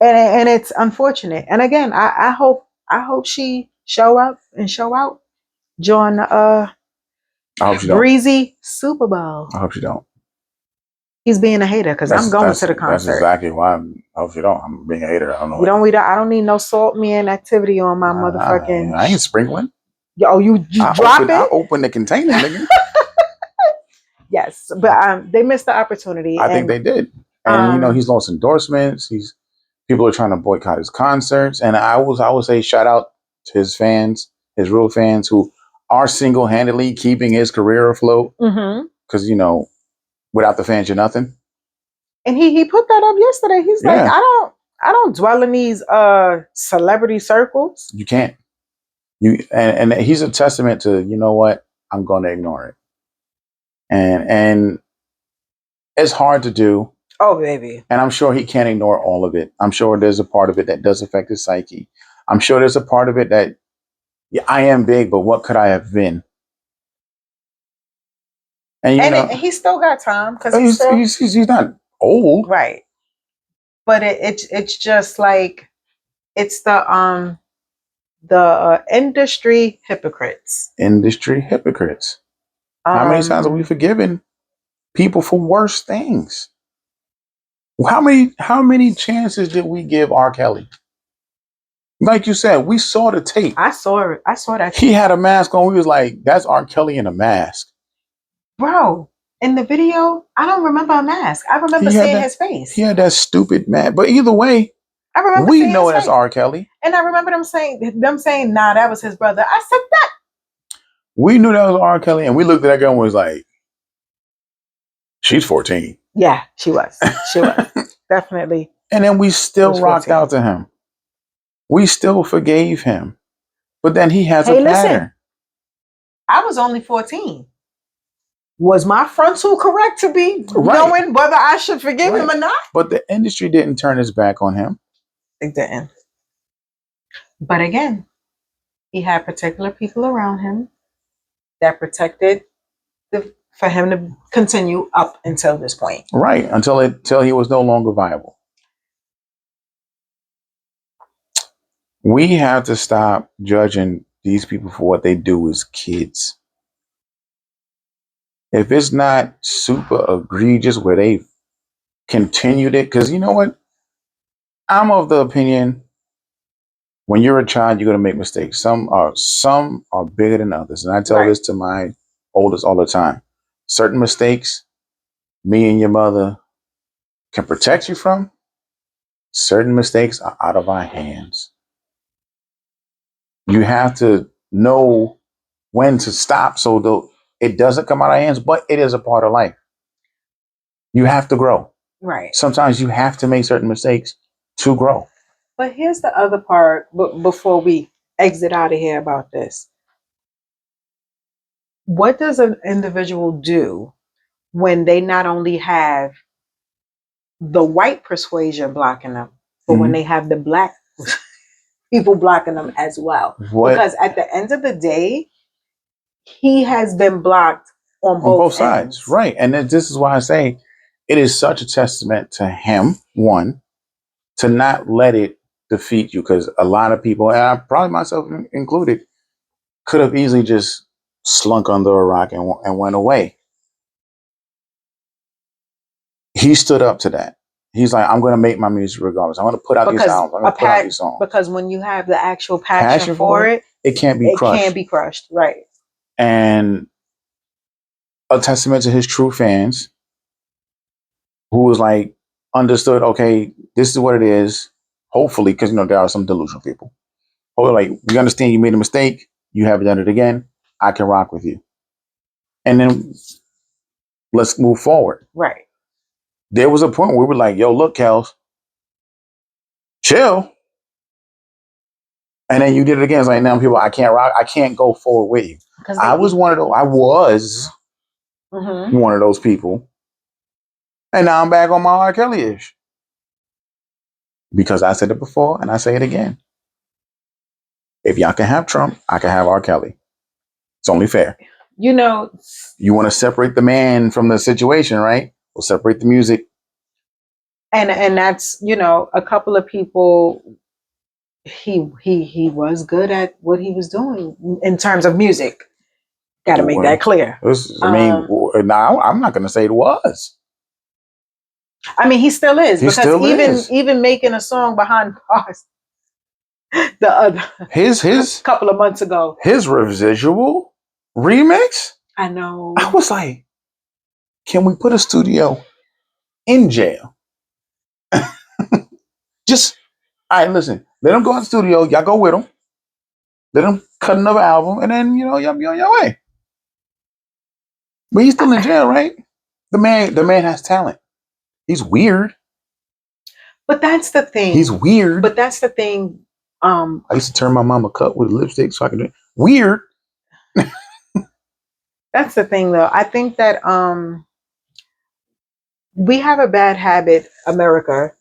And it's unfortunate. And again, I hope she show up and show out during the I hope she breezy don't. Super Bowl. I hope she don't. He's being a hater because I'm going to the concert. That's exactly why I hope she don't. I'm being a hater. I don't know. I don't need no salt man activity on my motherfucking. I ain't sprinkling. Oh, you drop it? I open the container, nigga. Yes, but they missed the opportunity. I think they did. And he's lost endorsements. People are trying to boycott his concerts. And I would say shout out to his fans, his real fans who are single-handedly keeping his career afloat. Because without the fans, you're nothing. And he put that up yesterday. He's like, I don't dwell in these celebrity circles. You can't. And he's a testament to, you know what? I'm going to ignore it. And it's hard to do. Oh, baby. And I'm sure he can't ignore all of it. I'm sure there's a part of it that does affect his psyche. I'm sure there's a part of it that, yeah, I am big, but what could I have been? And he still got time because he's not old, right? But it's just like it's the industry hypocrites. Industry hypocrites. How many times have we forgiven people for worse things? How many chances did we give R. Kelly? Like you said, we saw the tape. I saw it. I saw that. He had a mask on. We was like, that's R. Kelly in a mask. Bro, in the video, I don't remember a mask. I remember seeing his face. He had that stupid mask. But either way, I remember we know that's R. Kelly. And I remember them saying, nah, that was his brother. I said that. We knew that was R. Kelly, and we looked at that girl and was like, she's 14. Yeah, she was. She was. Definitely. And then we still rocked out to him. We still forgave him. But then he has a pattern. Listen, I was only 14. Was my frontal correct to be knowing whether I should forgive him or not? But the industry didn't turn its back on him. It didn't. But again, he had particular people around him that protected for him to continue up until this point. Right, until he was no longer viable. We have to stop judging these people for what they do as kids. If it's not super egregious where they continued it, because you know what? I'm of the opinion when you're a child, you're going to make mistakes. Some are bigger than others. And I tell this to my oldest all the time. Certain mistakes, me and your mother can protect you from. Certain mistakes are out of our hands. You have to know when to stop so it doesn't come out of our hands, but it is a part of life. You have to grow. Right. Sometimes you have to make certain mistakes to grow. But here's the other part before we exit out of here about this. What does an individual do when they not only have the white persuasion blocking them, but when they have the black people blocking them as well? Because at the end of the day, he has been blocked on both sides. Right. And this is why I say it is such a testament to him, one, to not let it defeat you. Because a lot of people, and I probably myself included, could have easily just slunk under a rock and went away. He stood up to that. He's like, I'm going to make my music regardless. I'm going to put out these albums. I'm going to put out these songs. Because when you have the actual passion for it, it can't be crushed. It can't be crushed. Right. And a testament to his true fans who was like, understood, okay, this is what it is. Hopefully, because, there are some delusional people. Like, we understand you made a mistake. You haven't done it again. I can rock with you. And then let's move forward. Right. There was a point where we were like, yo, look, Kels, chill. And then you did it again. It's like, now people, I can't rock. I can't go forward with you. I was one of those people. And now I'm back on my R. Kelly-ish. Because I said it before and I say it again. If y'all can have Trump, I can have R. Kelly. It's only fair. You want to separate the man from the situation, right? We'll separate the music. And that's, a couple of people, he was good at what he was doing in terms of music. Got to make that clear. Now I'm not going to say it was. I mean, he still is, even making a song behind bars. The other his couple of months ago, his residual remix. I know. I was like, can we put a studio in jail? Just, all right, listen. Let them go in the studio. Y'all go with them. Let them cut another album, and then y'all be on your way. But he's still in jail, right? The man has talent. He's weird. But that's the thing. He's weird. But that's the thing. I used to turn my mama cut with lipstick so I could do it. Weird. That's the thing, though. I think that we have a bad habit, America,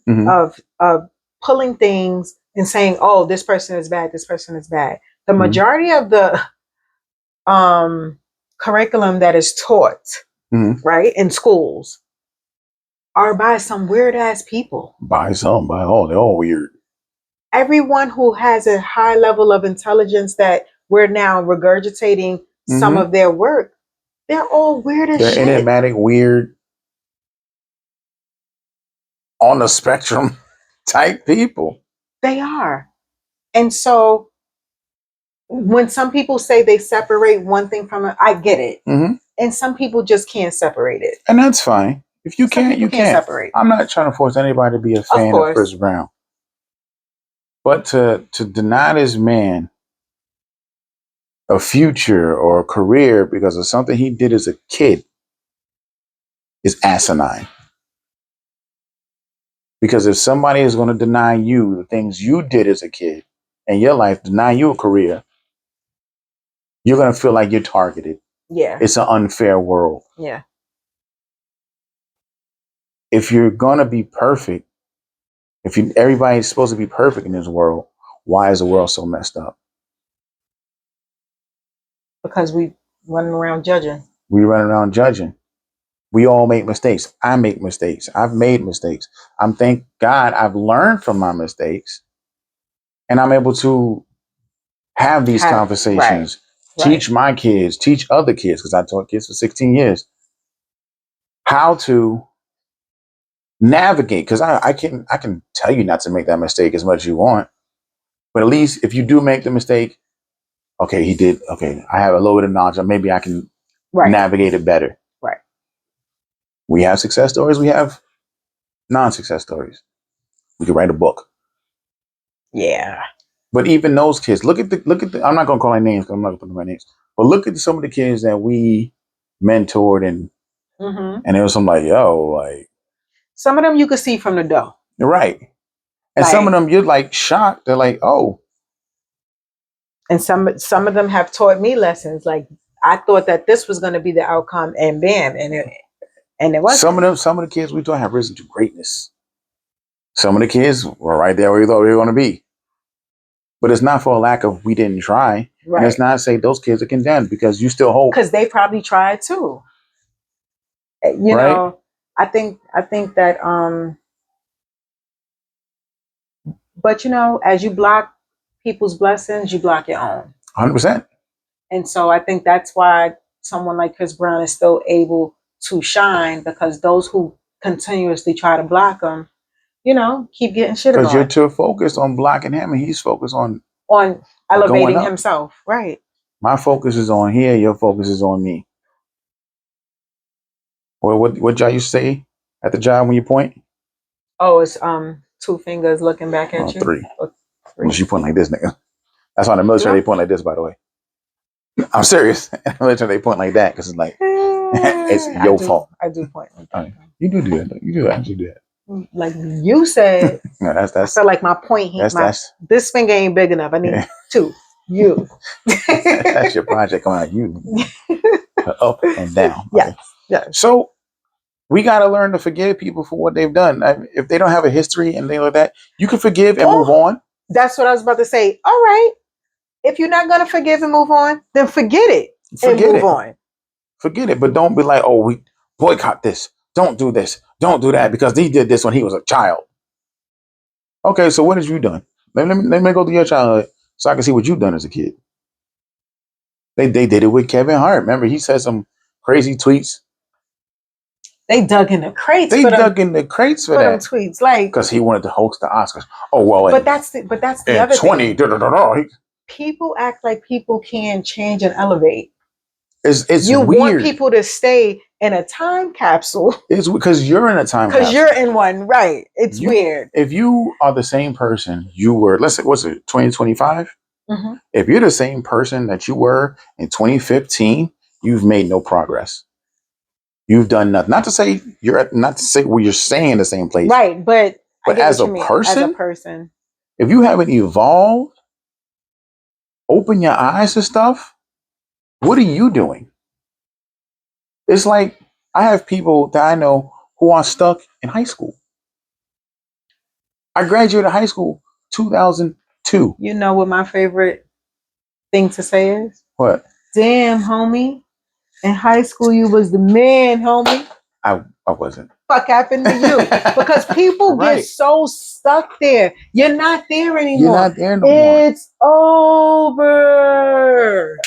of pulling things and saying, oh, this person is bad, this person is bad. The majority of the curriculum that is taught, right, in schools are by some weird ass people. By all, they're all weird. Everyone who has a high level of intelligence that we're now regurgitating some of their work, they're all weird as shit. They're enigmatic, weird, on the spectrum type people. They are. And so when some people say they separate one thing from it, I get it. And some people just can't separate it. And that's fine. If you can't, you can't. Separate. I'm not trying to force anybody to be a fan of Chris Brown. But to deny this man a future or a career because of something he did as a kid is asinine. Because if somebody is going to deny you the things you did as a kid in your life, deny you a career, you're going to feel like you're targeted. Yeah. It's an unfair world. Yeah. If you're going to be perfect, everybody's supposed to be perfect in this world, why is the world so messed up? Because we running around judging. We run around judging. We all make mistakes. I make mistakes. I've made mistakes. Thank God I've learned from my mistakes. And I'm able to have these conversations, teach my kids, teach other kids, because I taught kids for 16 years, how to navigate. Because I can tell you not to make that mistake as much as you want. But at least if you do make the mistake, okay, he did. Okay, I have a little bit of knowledge. Maybe I can navigate it better. Right. We have success stories. We have non-success stories. We could write a book. Yeah. But even those kids, look at the. I'm not gonna call their names because I'm not gonna put my names. But look at some of the kids that we mentored and it was some like, yo, like some of them you could see from the door. Right. And some of them you're like shocked. They're like, oh. And some of them have taught me lessons. Like I thought that this was going to be the outcome, and bam, and it wasn't. Some of the kids we taught have risen to greatness. Some of the kids were right there where we thought we were going to be. But it's not for a lack of we didn't try. Right. And it's not to say those kids are condemned because you still hope. Because they probably tried too. You know, I think that but you know, as you block people's blessings, you block your own. 100%. And so I think that's why someone like Chris Brown is still able to shine, because those who continuously try to block him, you know, keep getting shit about. Because you're too focused on blocking him and he's focused on elevating himself. Right. My focus is on here. Your focus is on me. Or what y'all used to say at the job when you point? Oh, it's two fingers looking back at you. Three. Well, she point like this, nigga. That's why in the military they point like this, by the way. I'm serious. In the military they point like that because it's like it's your fault. I do point like that. You do that. You do actually do that. Like you said. No, that's. I feel like my point. This finger ain't big enough. I need two. You. That's your project coming out. You. Up and down. Yeah. Okay. Yeah. So we got to learn to forgive people for what they've done. If they don't have a history and things like that, you can forgive and move on. That's what I was about to say. All right. If you're not going to forgive and move on, then forget it and move on. Forget it. But don't be like, oh, we boycott this. Don't do this. Don't do that because he did this when he was a child. Okay, so what have you done? Let me go to your childhood so I can see what you've done as a kid. They did it with Kevin Hart. Remember, he said some crazy tweets. They dug in the crates. They dug in the crates for that. Tweets, like because he wanted to host the Oscars. Oh well, but that's the other 20, thing. People act like people can change and elevate. It's you weird. Want people to stay in a time capsule. It's because you're in a time capsule. Because you're in one, right? It's weird. If you are the same person you were, let's say, what's it, 2025? Mm-hmm. If you're the same person that you were in 2015, you've made no progress. You've done nothing. Not to say where you're staying in the same place, right? But as a person, if you haven't evolved, open your eyes to stuff. What are you doing? It's like I have people that I know who are stuck in high school. I graduated high school. 2002. You know what my favorite thing to say is? What? Damn, homie. In high school, you was the man, homie. I wasn't. Fuck happened to you? Because people get so stuck there. You're not there anymore. You're not there no more. It's over.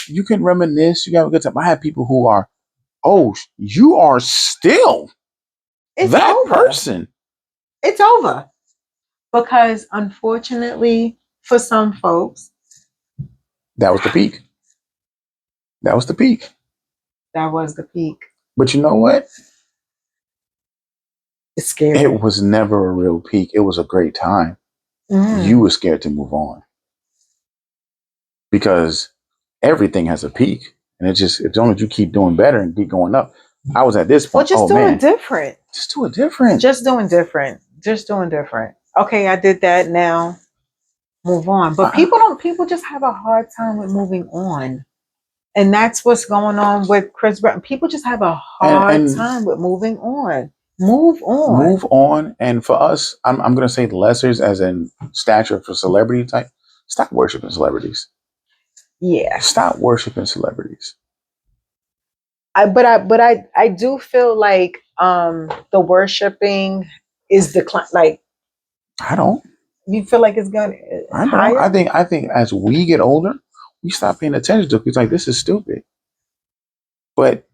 You can reminisce. You have a good time. I have people who are, oh, you are still that over. person. It's over. Because unfortunately, for some folks, that was the peak. That was the peak. That was the peak. But you know what? It's scary. It was never a real peak. It was a great time. You were scared to move on. Because everything has a peak. And it's only you keep doing better and keep going up. I was at this point. Well, just do it different. Just do it different. Just doing different. Okay, I did that now. Move on. But people just have a hard time with moving on. And that's what's going on with Chris Brown. People just have a hard time with moving on. Move on. Move on. And for us, I'm going to say lessers as in stature for celebrity type. Stop worshiping celebrities. Yeah. Stop worshiping celebrities. But I do feel like the worshiping is decline. Like I don't. You feel like it's gonna higher? I think as we get older, we stop paying attention to it. It's like, this is stupid. But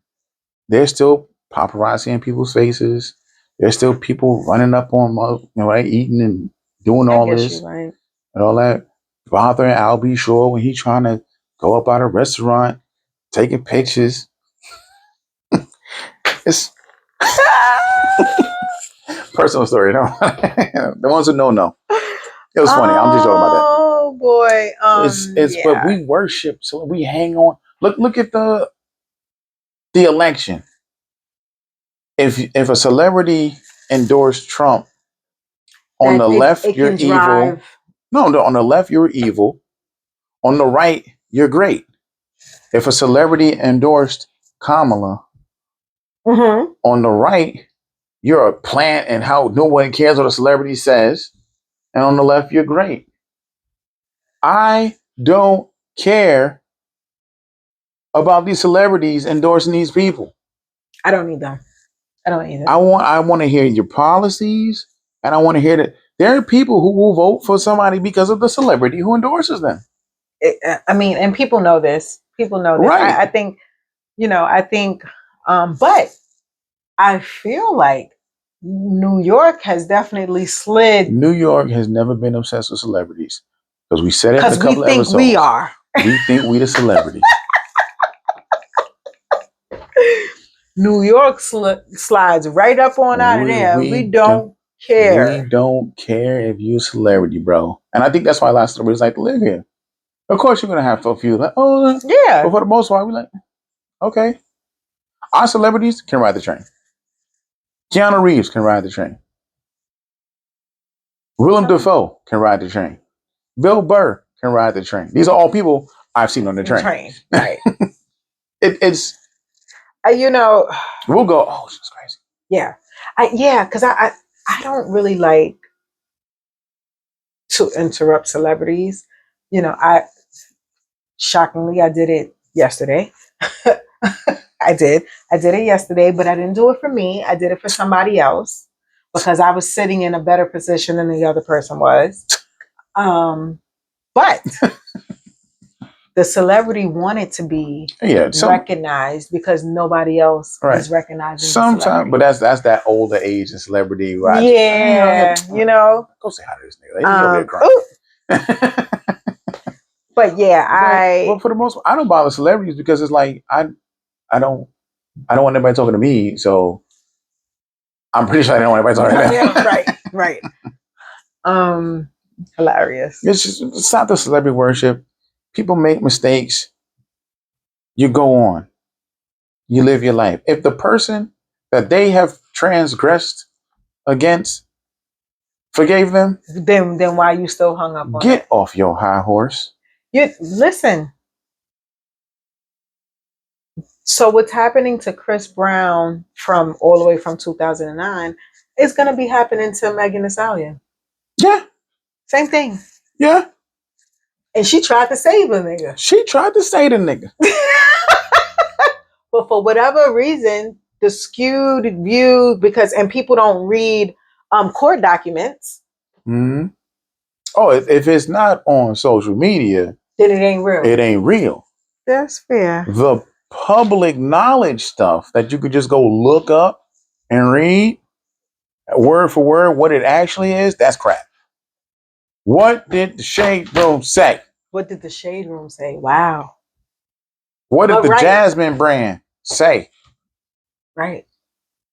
there's still paparazzi in people's faces. There's still people running up on them, right, eating and doing all this and all that. Bothering Albie Shore when he's trying to go up at a restaurant, taking pictures. It's personal story, no? The ones who know. It was funny. I'm just joking about that. Oh boy. But we worship, so we hang on. Look at the election. If a celebrity endorsed Trump, on the left you're evil. No, on the left you're evil. On the right you're great. If a celebrity endorsed Kamala, on the right you're a plant and how no one cares what a celebrity says, and on the left you're great. I don't care about these celebrities endorsing these people. I don't either. I want to hear your policies, and I want to hear that there are people who will vote for somebody because of the celebrity who endorses them. And people know this. Right. I think, but I feel like New York has definitely slid. New York has never been obsessed with celebrities because we said it in a couple of episodes. We are. We think we the celebrity. New York slides right up on out of there. We don't care. We don't care if you're a celebrity, bro. And I think that's why a lot of celebrities like to live here. Of course, you're going to have a few like, oh, yeah. But for the most part, we're like, okay. Our celebrities can ride the train. Keanu Reeves can ride the train. Willem Dafoe can ride the train. Bill Burr can ride the train. These are all people I've seen on the train. Right. It's... we'll go, oh, she's crazy. Yeah. Because I don't really like to interrupt celebrities. Shockingly, I did it yesterday. I did it yesterday, but I didn't do it for me. I did it for somebody else because I was sitting in a better position than the other person was. But the celebrity wanted to be recognized because nobody else is recognizing. Sometimes, but that's that older age and celebrity. Right? Yeah, Go say hi to this nigga. Crying. But yeah, well, for the most part, I don't bother celebrities because it's like I don't want anybody talking to me, so I'm pretty sure I don't want anybody talking to me. Right. Hilarious. It's not the celebrity worship. People make mistakes. You go on. You live your life. If the person that they have transgressed against forgave them, then why are you still hung up on it? Get off your high horse. Listen. So what's happening to Chris Brown from all the way from 2009 is going to be happening to Megan Thee Stallion. Yeah. Same thing. Yeah. And she tried to save a nigga. She tried to say the nigga. But for whatever reason, the skewed view, and people don't read court documents. Mm-hmm. Oh, if it's not on social media, then it ain't real. It ain't real. That's fair. The public knowledge stuff that you could just go look up and read word for word what it actually is, that's crap. What did the Shade Room say? What did the Shade Room say? Wow. What did the Jasmine brand say? Right.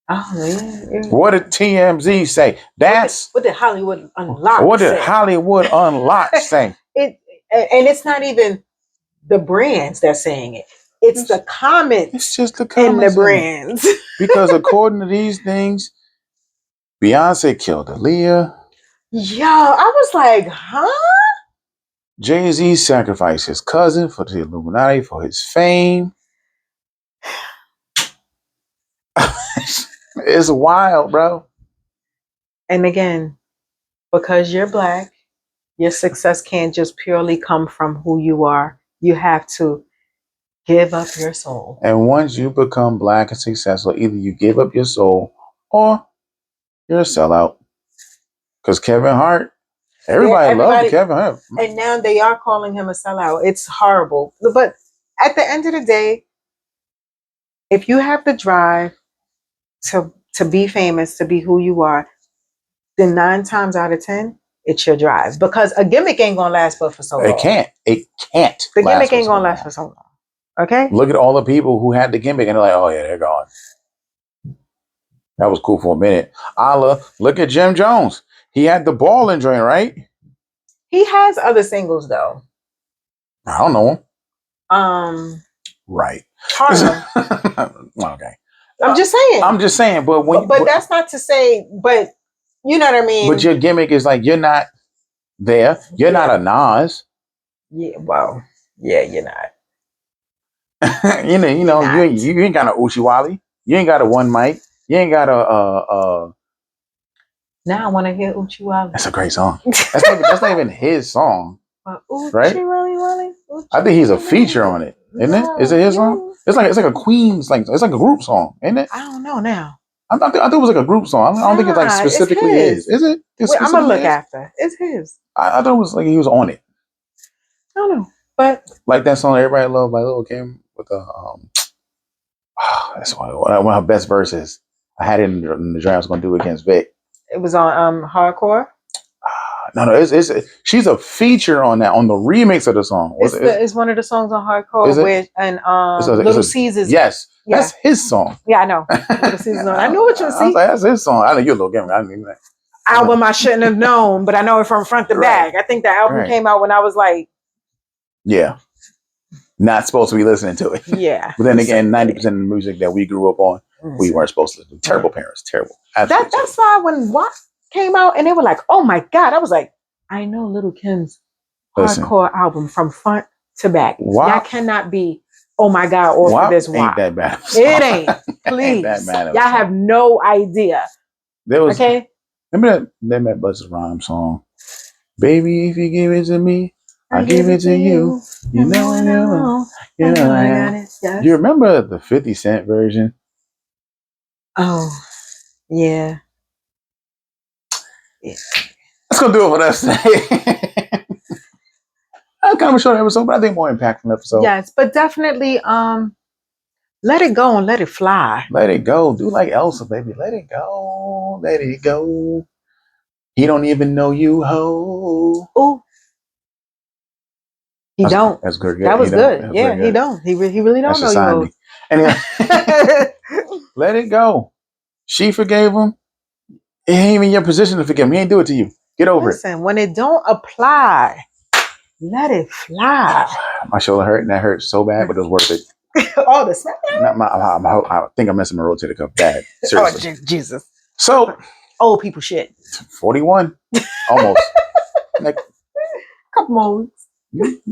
Oh, yeah. What did TMZ say? What did Hollywood Unlocked What did Hollywood Unlocked say? And it's not even the brands that's saying it. It's the comments. It's just the comments in the brands. Because according to these things, Beyonce killed Aaliyah. Yo, I was like, huh? Jay-Z sacrificed his cousin for the Illuminati for his fame. It's wild, bro. And again, because you're Black, your success can't just purely come from who you are. You have to give up your soul. And once you become Black and successful, either you give up your soul or you're a sellout. Because Kevin Hart, everybody loved Kevin Hart. And now they are calling him a sellout. It's horrible. But at the end of the day, if you have the drive to be famous, to be who you are, then 9 times out of 10, it's your drive. Because a gimmick ain't gonna last for so long. It can't. The gimmick ain't gonna last for so long. Okay? Look at all the people who had the gimmick and they're like, oh yeah, they're gone. That was cool for a minute. Look at Jim Jones. He had the ball joint, right? He has other singles though. I don't know. Right. Harlem. Okay. I'm just saying. But that's not to say. But you know what I mean. But your gimmick is like you're not there. You're not a Nas. Yeah. Well. Yeah, you're not. you ain't got a Uchiwali. You ain't got a One Mic. You ain't got a. Now I want to hear Uchiwali. That's a great song. That's not even his song, right? I think he's a feature on it, isn't it? Is it his song? It's like a Queen's it's like a group song, isn't it? I don't know now. I thought it was like a group song. I don't think it's like specifically his. Is it? I'm gonna look after. It's his. I thought it was like he was on it. I don't know, but like that song everybody loved by Lil Kim with the that's one of her best verses. I had it in the draft. I was gonna do against Vic. It was on Hardcore. No, it's she's a feature on that on the remix of the song. It's one of the songs on Hardcore with Little Caesars. Yes, that's his song. Yeah, I know. Little Caesars. I knew what you were saying. That's his song. I know you're a little game. I mean that album I shouldn't have known, but I know it from front to back. I think the album came out when I was like, yeah, not supposed to be listening to it. Yeah, but then again, 90% of the music that we grew up on, we weren't supposed to listen to. Terrible parents, terrible. That's why when WAP came out and they were like, "Oh my God," I was like, "I know Little Kim's Hardcore album from front to back. Y'all cannot be, oh my God, or for this WAP. Ain't that bad. It ain't. Please, ain't that bad. Y'all have no idea. There was remember that Busta Rhymes song, "Baby, if you give it to me, I give it to you. You know I know. You know I got it. Yes. You remember the 50 Cent version? Oh, yeah. That's gonna do it for us today. Kind of a short episode, but I think more impactful episode. Yes, but definitely let it go and let it fly. Let it go. Do like Elsa, baby. Let it go. Let it go. He don't even know you, ho. Ooh. He don't. That's good. That was good. Yeah, he don't. He really don't know you, ho. Anyway, let it go. She forgave him. It ain't even your position to forgive him. He ain't do it to you. Get over it. Listen, when it don't apply, let it fly. My shoulder hurt, and that hurt so bad, but it was worth it. All the same. I think I'm messing my rotator cuff bad. Seriously. Oh, Jesus. So, old people shit. 41. Almost. Like, couple more weeks.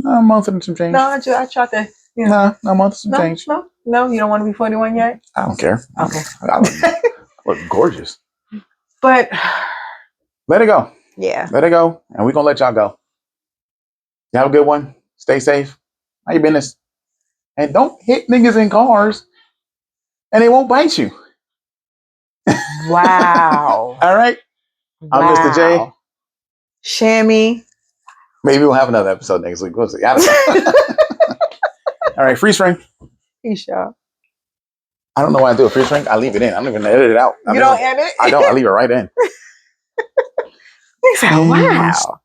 A month and some change. No, I tried to. You know. No, a month and some change. No, you don't want to be 41 yet? I don't care. Okay. I look gorgeous. But let it go. Yeah. Let it go. And we're going to let y'all go. You have a good one. Stay safe. Mind your business. And don't hit niggas in cars and they won't bite you. Wow. All right. I'm Mr. J. Wow. Shammy. Maybe we'll have another episode next week. We'll see. I don't know. All right. Freeze frame. Peace, y'all. I don't know why I do a freeze frame. I leave it in. I don't even edit it out. You don't edit? I don't. I leave it right in. Wow.